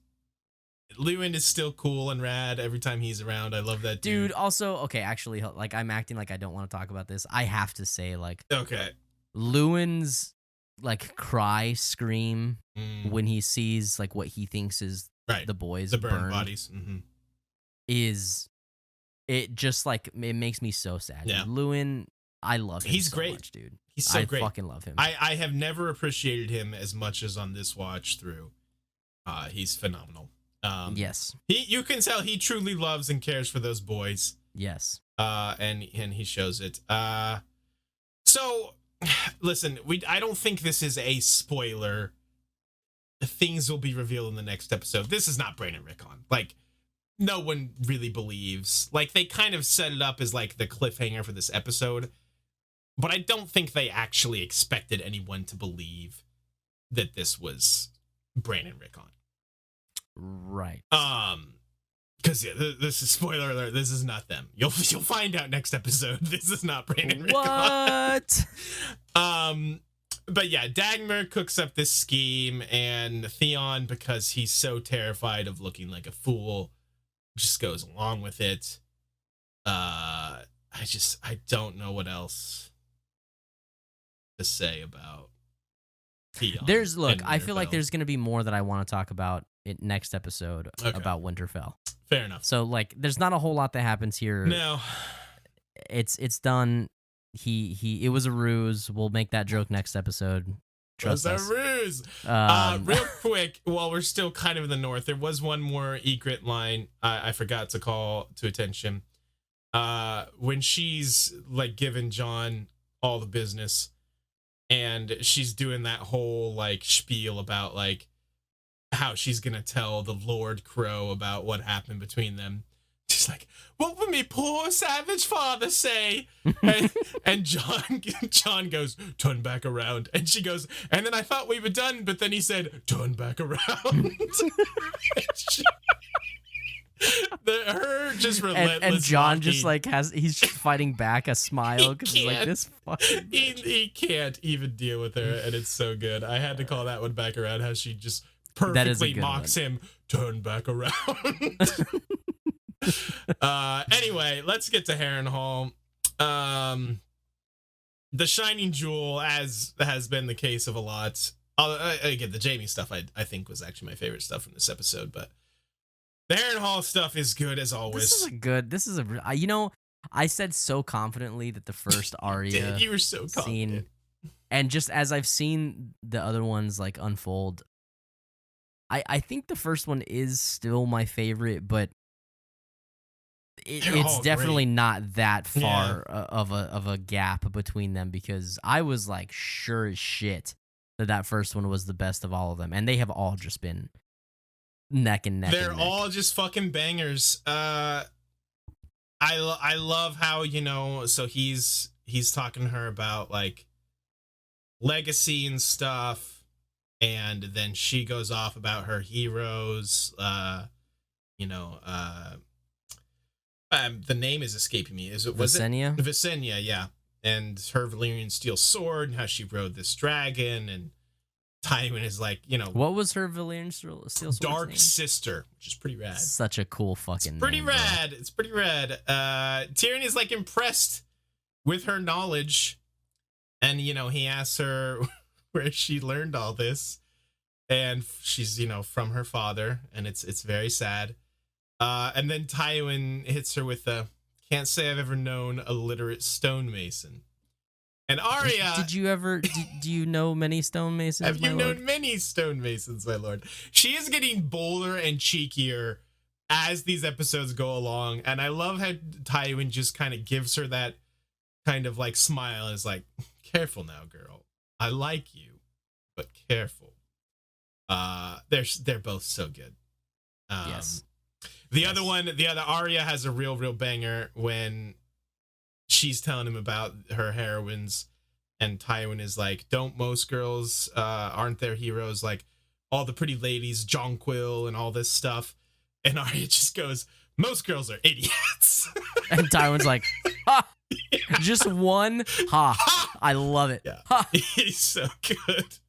Lewin is still cool and rad every time he's around. I love that dude.
Also, okay, actually, like, I'm acting like I don't want to talk about this. I have to say, like,
okay,
Lewin's like cry scream when he sees like what he thinks is the boys,
the burned bodies,
is it just like it makes me so sad.
Yeah,
Lewin, I love him.
He's
so
great,
much, dude.
He's so great.
I fucking love him.
I have never appreciated him as much as on this watch through. He's phenomenal.
Yes,
you can tell he truly loves and cares for those boys.
Yes.
And he shows it. So listen, I don't think this is a spoiler. Things will be revealed in the next episode. This is not Bran and Rickon. Like, no one really believes. Like, they kind of set it up as like the cliffhanger for this episode, but I don't think they actually expected anyone to believe that this was Bran and Rickon.
Right.
Because this is spoiler alert. This is not them. You'll find out next episode. This is not Bran and Rickon.
What?
But yeah, Dagmar cooks up this scheme, and Theon, because he's so terrified of looking like a fool, just goes along with it. I don't know what else to say about Theon.
I feel like there's gonna be more that I want to talk about in next episode about Winterfell.
Fair enough.
So like, there's not a whole lot that happens here.
No,
it's done. It was a ruse. We'll make that joke next episode. Trust us.
A ruse. Real quick, while we're still kind of in the north, there was one more Egret line I forgot to call to attention. When she's like giving Jon all the business, and she's doing that whole like spiel about like how she's gonna tell the Lord Crow about what happened between them. She's like, "What would me poor savage father say?" and Jon goes, "Turn back around." And she goes, "And then I thought we were done, but then he said, turn back around." Her just relentless.
And Jon
mocking.
just like he's just fighting back a smile because he's like, this fucking
he can't even deal with her, and it's so good. I had to call that one back around, how she just perfectly mocks him. Turn back around. Anyway, let's get to Harrenhal. The shining jewel, as has been the case of a lot. Again, the Jaime stuff I think was actually my favorite stuff from this episode, but the Harrenhal stuff is good as always.
I said so confidently that the first Arya
you were so
scene, and just as I've seen the other ones like unfold, I think the first one is still my favorite, but it's definitely not that far of a gap between them, because I was like sure as shit that first one was the best of all of them, and they have all just been neck and neck.
They're all just fucking bangers. I love how, so he's talking to her about like legacy and stuff, and then she goes off about her heroes. you know, the name is escaping me. Was
Visenya?
it Visenya? Yeah, and her Valyrian steel sword, and how she rode this dragon, and Tywin is like,
What was her Valyrian steel sword's
Dark
name?
Sister, which is pretty rad.
Such a cool fucking
Pretty
name,
rad. It's pretty rad. Tyrion is like impressed with her knowledge, and he asks her where she learned all this, and she's from her father, and it's very sad. And then Tywin hits her with the "Can't say I've ever known a literate stonemason." And Arya,
Did you ever? Do you know many stonemasons?
have you
my
known
lord?
many stonemasons, my lord? She is getting bolder and cheekier as these episodes go along, and I love how Tywin just kind of gives her that kind of like smile and is like, "Careful now, girl. I like you, but careful." They're both so good.
Yes.
The other Arya has a real banger when she's telling him about her heroines, and Tywin is like, "Don't most girls aren't their heroes like all the pretty ladies, Jonquil and all this stuff?" And Arya just goes, "Most girls are idiots."
And Tywin's like, ha!
Yeah.
Just one ha.
Ha!
I love it.
Yeah.
Ha!
He's so good.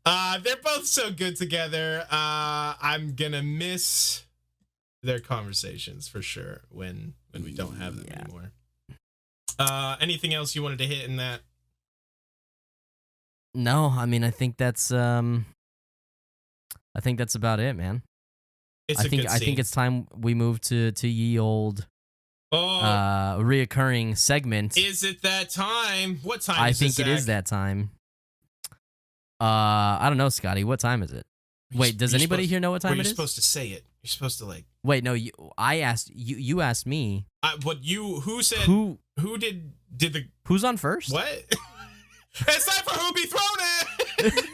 They're both so good together. I'm gonna miss their conversations for sure when we don't have them anymore. Anything else you wanted to hit in that?
No, I mean I think that's about it, man.
It's
I
a
think
good scene.
it's time we move to ye old reoccurring segment.
Is it that time? What time
I
is
think
it
it is that time. I don't know, Scotty. What time is it? Wait, does anybody here know what time it is?
You're supposed to say it. You're supposed to like.
Wait, no. I asked you. You asked me.
Who said?
Who
did the?
Who's on first?
What? It's time for Who Be Thrown It.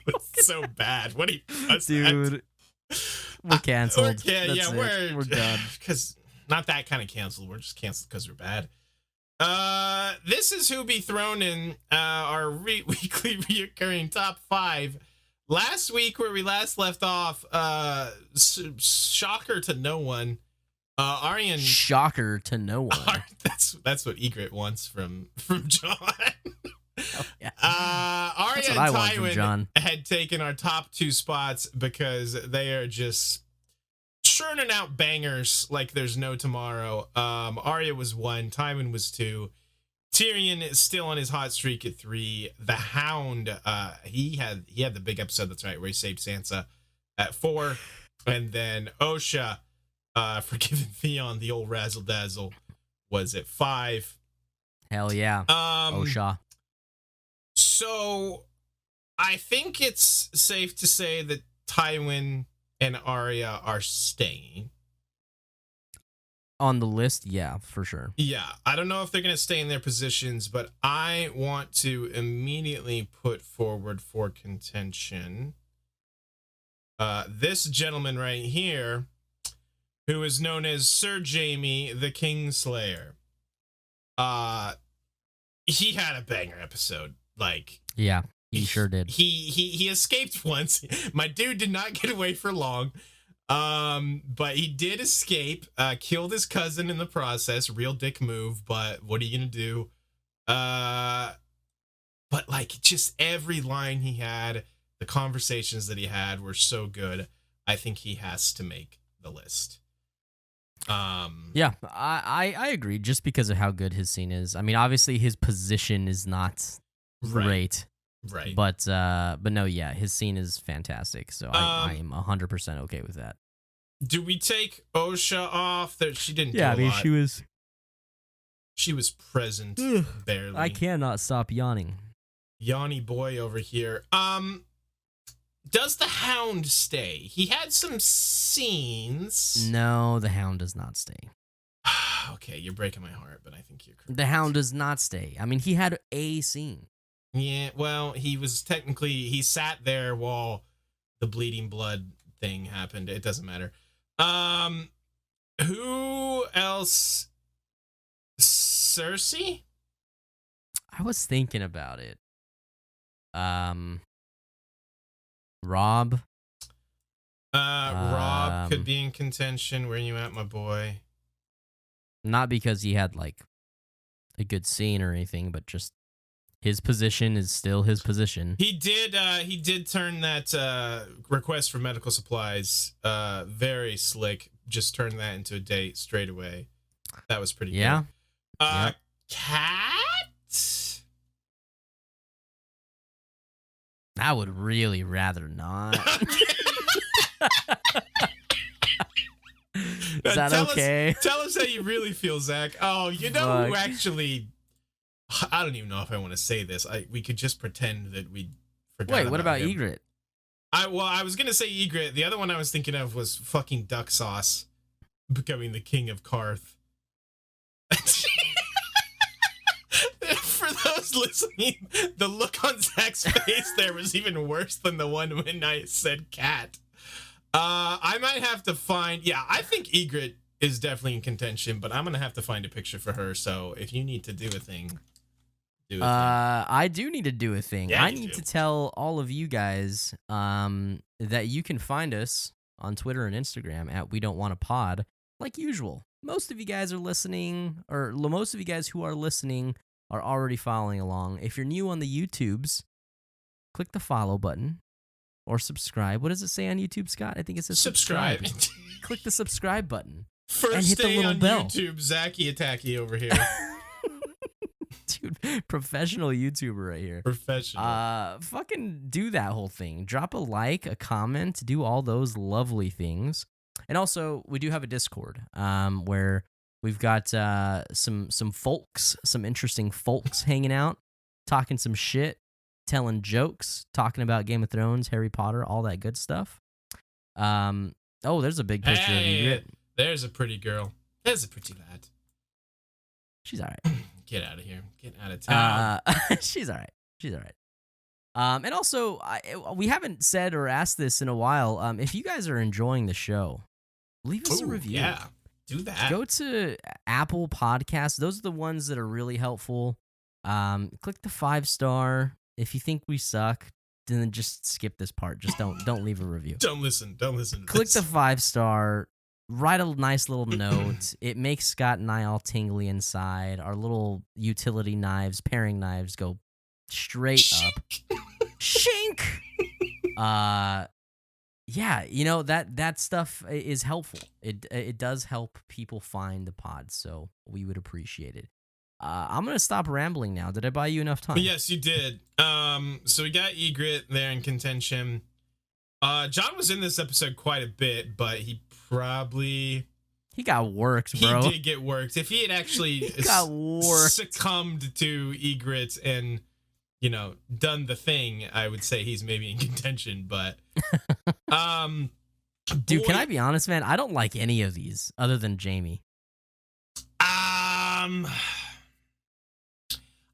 It's so bad. What do you,
dude? We're canceled.
We're
done.
Because not that kind of canceled. We're just canceled because we're bad. This is Who Be Thrown In, our weekly reoccurring top 5. Last week, where we last left off, shocker to no one, Arya and
shocker to no one.
That's what Egret wants from John.
Oh, yeah.
Arya and
Tywin
had taken our top 2 spots because they are just churning out bangers like there's no tomorrow. Arya was 1, Tywin was 2. Tyrion is still on his hot streak at 3. The Hound, he had the big episode, that's right, where he saved Sansa at 4. And then Osha, forgiving Theon, the old razzle dazzle, was at 5.
Hell yeah. Osha.
So I think it's safe to say that Tywin and Arya are staying
on the list. Yeah, for sure.
Yeah, I don't know if they're going to stay in their positions, but I want to immediately put forward for contention this gentleman right here, who is known as Sir Jaime the Kingslayer. He had a banger episode. Like,
yeah, he sure did.
He escaped once. My dude did not get away for long. But he did escape, killed his cousin in the process. Real dick move, but what are you gonna do? But like, just every line he had, the conversations that he had were so good. I think he has to make the list.
Yeah, I agree, just because of how good his scene is. I mean, obviously his position is not great.
Right.
But no, yeah, his scene is fantastic. So I am 100% okay with that.
Do we take Osha off? That she didn't.
Yeah,
do a
I mean,
lot. She was present, barely.
I cannot stop yawning.
Yanni boy over here. Does the Hound stay? He had some scenes.
No, the Hound does not stay.
Okay, you're breaking my heart, but I think you're correct.
The Hound does not stay. I mean, he had a scene.
Yeah, well, he sat there while the bleeding blood thing happened. It doesn't matter. Who else? Cersei?
I was thinking about it. Rob.
Rob could be in contention. Where you at, my boy?
Not because he had like a good scene or anything, but just his position is still his position.
He did turn that request for medical supplies very slick. Just turned that into a date straight away. That was pretty good.
Yep.
Cat?
I would really rather not. Is that okay?
Tell us how you really feel, Zach. Oh, you know who actually... I don't even know if I want to say this. We could just pretend that we forgot.
Wait, what about
him.
Egret?
I was going to say Egret. The other one I was thinking of was fucking Duck Sauce becoming the king of Karth. For those listening, the look on Zach's face there was even worse than the one when I said cat. I might have to find... Yeah, I think Egret is definitely in contention, but I'm going to have to find a picture for her. So if you need to do a thing, do a thing.
I do need to do a thing.
Yeah,
I need to tell all of you guys that you can find us on Twitter and Instagram at We Don't Want a Pod, like usual. Most of you guys are listening, or most of you guys who are listening are already following along. If you're new on the YouTubes, click the follow button or subscribe. What does it say on YouTube, Scott? I think it says subscribe. Click the subscribe button.
First
and hit
day
the little
on
bell.
YouTube, Zachy Attacky over here.
Dude, professional YouTuber right here.
Professional.
Fucking do that whole thing. Drop a like, a comment, do all those lovely things. And also, we do have a Discord where we've got some folks, some interesting folks hanging out, talking some shit, telling jokes, talking about Game of Thrones, Harry Potter, all that good stuff. There's a big picture of Egret.
There's a pretty girl. There's a pretty lad.
She's all right.
Get out of here. Get out of town.
She's all right. She's all right. And also, we haven't said or asked this in a while. If you guys are enjoying the show, leave us a review.
Yeah, do that.
Go to Apple Podcasts. Those are the ones that are really helpful. Click the 5-star. If you think we suck, then just skip this part. Just don't leave a review.
Don't listen.
Click the 5-star. Write a nice little note. It makes Scott and I all tingly inside. Our little utility knives, paring knives, go straight up. Shink. Yeah, that stuff is helpful. It does help people find the pod, so we would appreciate it. I'm gonna stop rambling now. Did I buy you enough time?
Yes, you did. So we got Egret there in contention. John was in this episode quite a bit, but he
got worked, bro.
He did get worked. If he had actually succumbed to Egret and done the thing, I would say he's maybe in contention. But
dude, can I be honest, man? I don't like any of these other than Jaime.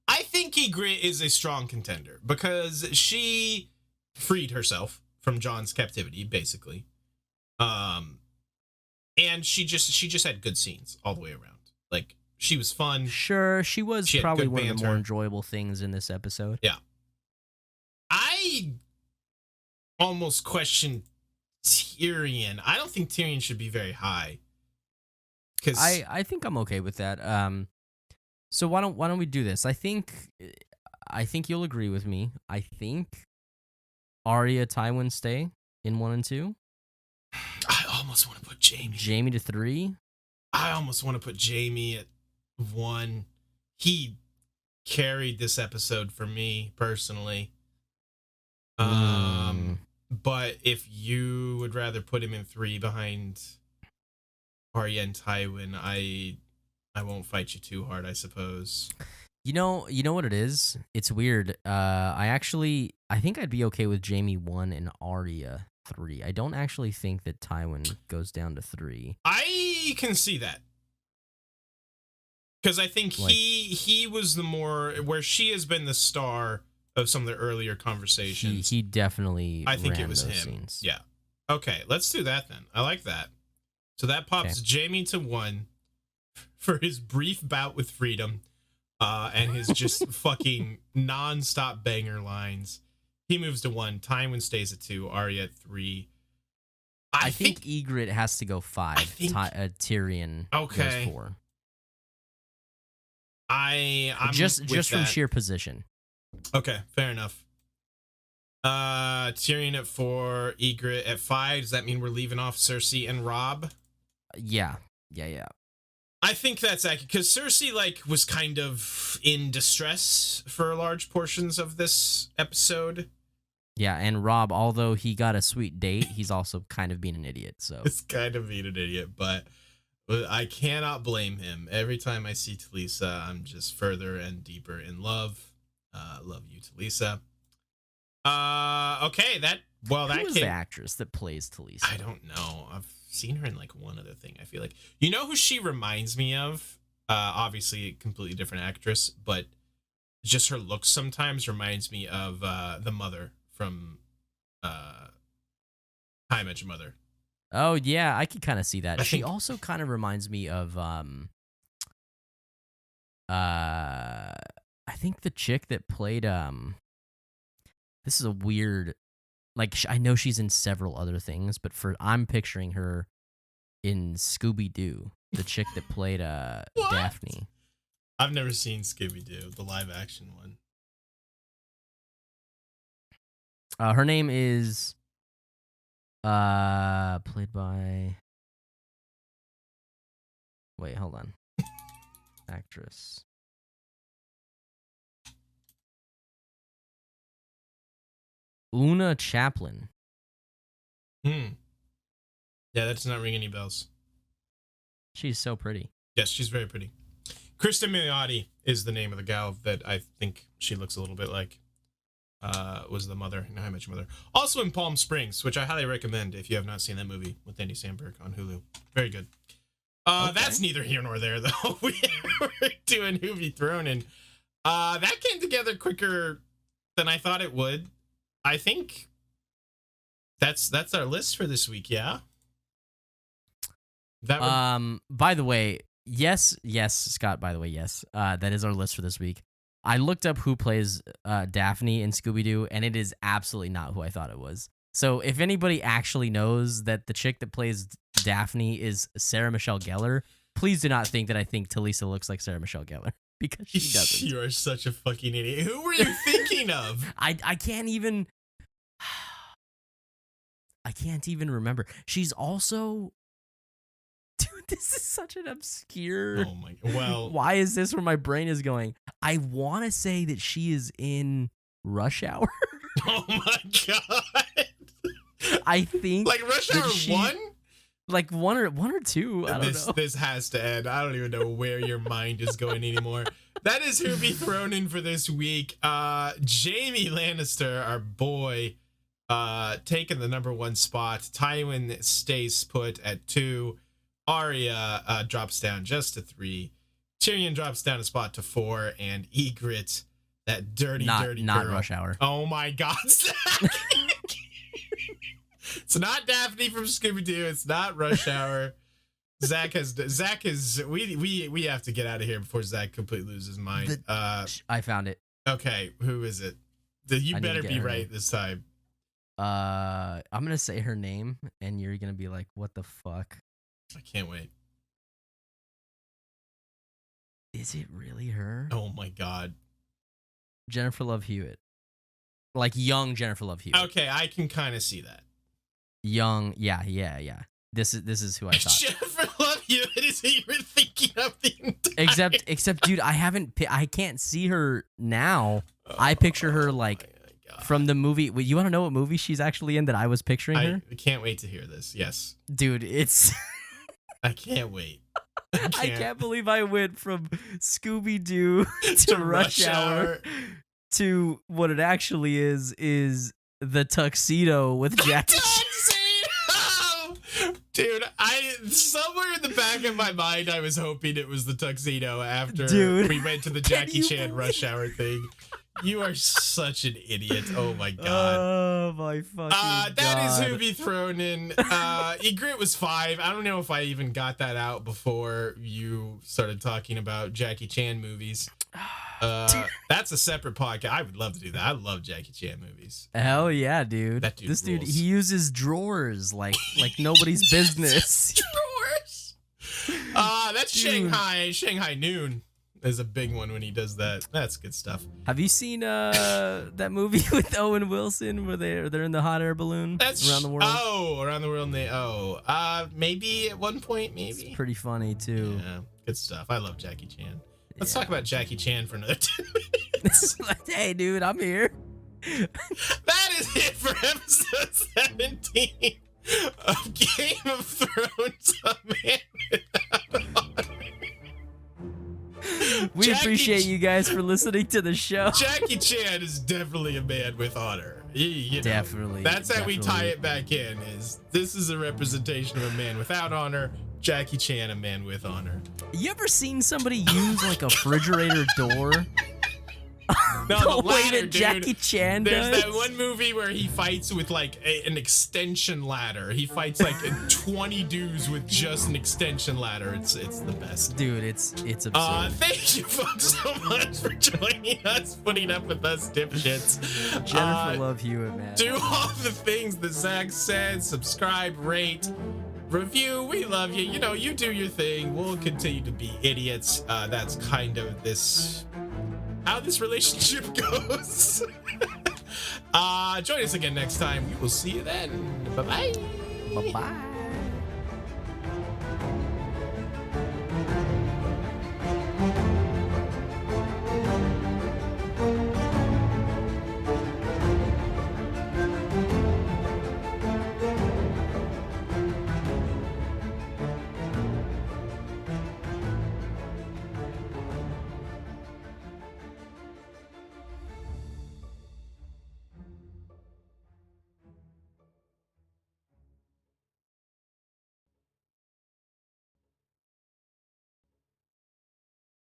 I think Egret is a strong contender because she freed herself from Jon's captivity, basically. And she just had good scenes all the way around. Like, she was fun.
Sure, she was probably one of the more enjoyable things in this episode.
Yeah. I almost question Tyrion. I don't think Tyrion should be very high. Cause
I think I'm okay with that. So why don't we do this? I think you'll agree with me. I think Arya, Tywin stay in 1 and 2.
I almost want to put Jaime.
Jaime to 3.
I almost want to put Jaime at 1. He carried this episode for me personally. But if you would rather put him in 3 behind Arya and Tywin, I won't fight you too hard, I suppose.
You know what it is? It's weird. I think I'd be okay with Jaime 1 and Arya 3. I don't actually think that Tywin goes down to 3.
I can see that. Because I think he was the more, where she has been the star of some of the earlier conversations.
He definitely
I think
ran
it was
those
him.
Scenes.
Yeah. Okay, let's do that then. I like that. So that pops Jaime to 1 for his brief bout with freedom and his just fucking non-stop banger lines. He moves to 1. Tywin stays at 2. Arya at 3.
I think Ygritte has to go 5. Tyrion goes 4.
I'm
just from
that.
sheer position.
Okay, fair enough. Tyrion at 4, Ygritte at 5. Does that mean we're leaving off Cersei and Robb?
Yeah.
I think that's accurate because Cersei was kind of in distress for large portions of this episode.
Yeah, and Robb, although he got a sweet date, he's also kind of being an idiot. So
it's kind of being an idiot, but I cannot blame him. Every time I see Talisa, I'm just further and deeper in love. Love you, Talisa. Okay,
Who is the actress that plays Talisa?
I don't know. I've seen her in one other thing. I feel like who she reminds me of. Obviously, a completely different actress, but just her looks sometimes reminds me of the mother from How I Met Your Mother.
Oh yeah, I can kind of see that. She also kind of reminds me of I think the chick that played this is a weird, I know she's in several other things, but I'm picturing her in Scooby-Doo, the chick that played Daphne.
I've never seen Scooby-Doo, the live action one.
Her name is played by, wait, hold on. Actress. Una Chaplin.
Yeah, that's not ringing any bells.
She's so pretty.
Yes, she's very pretty. Kristen Milioti is the name of the gal that I think she looks a little bit like. Was the mother in How I Met Your Mother. Also in Palm Springs, which I highly recommend if you have not seen that movie with Andy Samberg on Hulu. Very good. Okay. That's neither here nor there, though. We're doing Who Be Thrown In. That came together quicker than I thought it would. I think that's our list for this week, yeah?
By the way, yes, Scott, by the way, yes. That is our list for this week. I looked up who plays Daphne in Scooby-Doo, and it is absolutely not who I thought it was. So if anybody actually knows that the chick that plays Daphne is Sarah Michelle Gellar, please do not think that I think Talisa looks like Sarah Michelle Gellar, because she doesn't.
You are such a fucking idiot. Who were you thinking of?
I can't even remember. She's also... Dude, this is such an obscure...
Oh my... Well...
Why is this where my brain is going? I want to say that she is in Rush Hour.
Oh my god.
I think...
Rush Hour 1?
One or 2. I don't know.
This has to end. I don't even know where your mind is going anymore. That is Who Be Thrown In for this week. Jaime Lannister, our boy, taking the number 1 spot. Tywin stays put at 2. Arya drops down just to 3. Tyrion drops down a spot to 4. And Ygritte, that dirty girl.
Not Rush Hour.
Oh my god, Zach. It's not Daphne from Scooby-Doo. It's not Rush Hour. Zach is we have to get out of here before Zach completely loses his mind.
I found it.
Okay, who is it? You better be right this time.
I'm gonna say her name, and you're gonna be like, "What the fuck?"
I can't wait.
Is it really her?
Oh my god,
Jennifer Love Hewitt, young Jennifer Love Hewitt.
Okay, I can kind of see that.
Young, yeah. This is who I thought.
Jennifer Love Hewitt is who you were thinking of the entire...
Except, dude, I can't see her now. I picture her from the movie. You want to know what movie she's actually in that I was picturing her?
I can't wait to hear this. Yes,
dude, it's.
I can't wait.
I can't believe I went from Scooby-Doo to Rush Hour to what it actually is the Tuxedo with Jackie Chan.
Dude, somewhere in the back of my mind, I was hoping it was the Tuxedo after we went to the Jackie Chan Rush Hour thing. You are such an idiot. Oh my god.
Oh my fucking god.
That is Who Be Thrown In. Ygritte was 5. I don't know if I even got that out before you started talking about Jackie Chan movies. That's a separate podcast. I would love to do that. I love Jackie Chan movies.
Hell yeah, dude.
That dude
this dude,
rules.
he uses drawers like nobody's business.
Drawers. That's
Dude.
Shanghai Noon is a big one when he does that. That's good stuff.
Have you seen that movie with Owen Wilson where they're in the hot air balloon around the world?
Oh, around the world. Maybe at one point, maybe.
It's pretty funny too.
Yeah, good stuff. I love Jackie Chan. Let's talk about Jackie Chan for another 10 minutes.
Like, hey, dude, I'm here.
That is it for episode 17 of Game of Thrones. A Man Without Honor.
We appreciate you guys for listening to the show.
Jackie Chan is definitely a man with honor. You know,
Definitely.
That's how we tie
definitely.
it back in. This is a representation of a man without honor. Jackie Chan, a man with honor.
You ever seen somebody use like a refrigerator door?
No,
The
the
way
ladder,
that
dude.
Jackie Chan
There's
does?
that one movie where he fights with like an extension ladder. He fights like 20 dudes with just an extension ladder. It's the best.
Dude, it's absurd.
Thank you folks so much for joining us, putting up with us dipshits.
Jennifer Love Hewitt, man.
Do all the things that Zach said. Subscribe, rate, review. We love you. You know, you do your thing. We'll continue to be idiots. That's kind of how this relationship goes. Join us again next time. We will see you then. Bye-bye.
Bye-bye.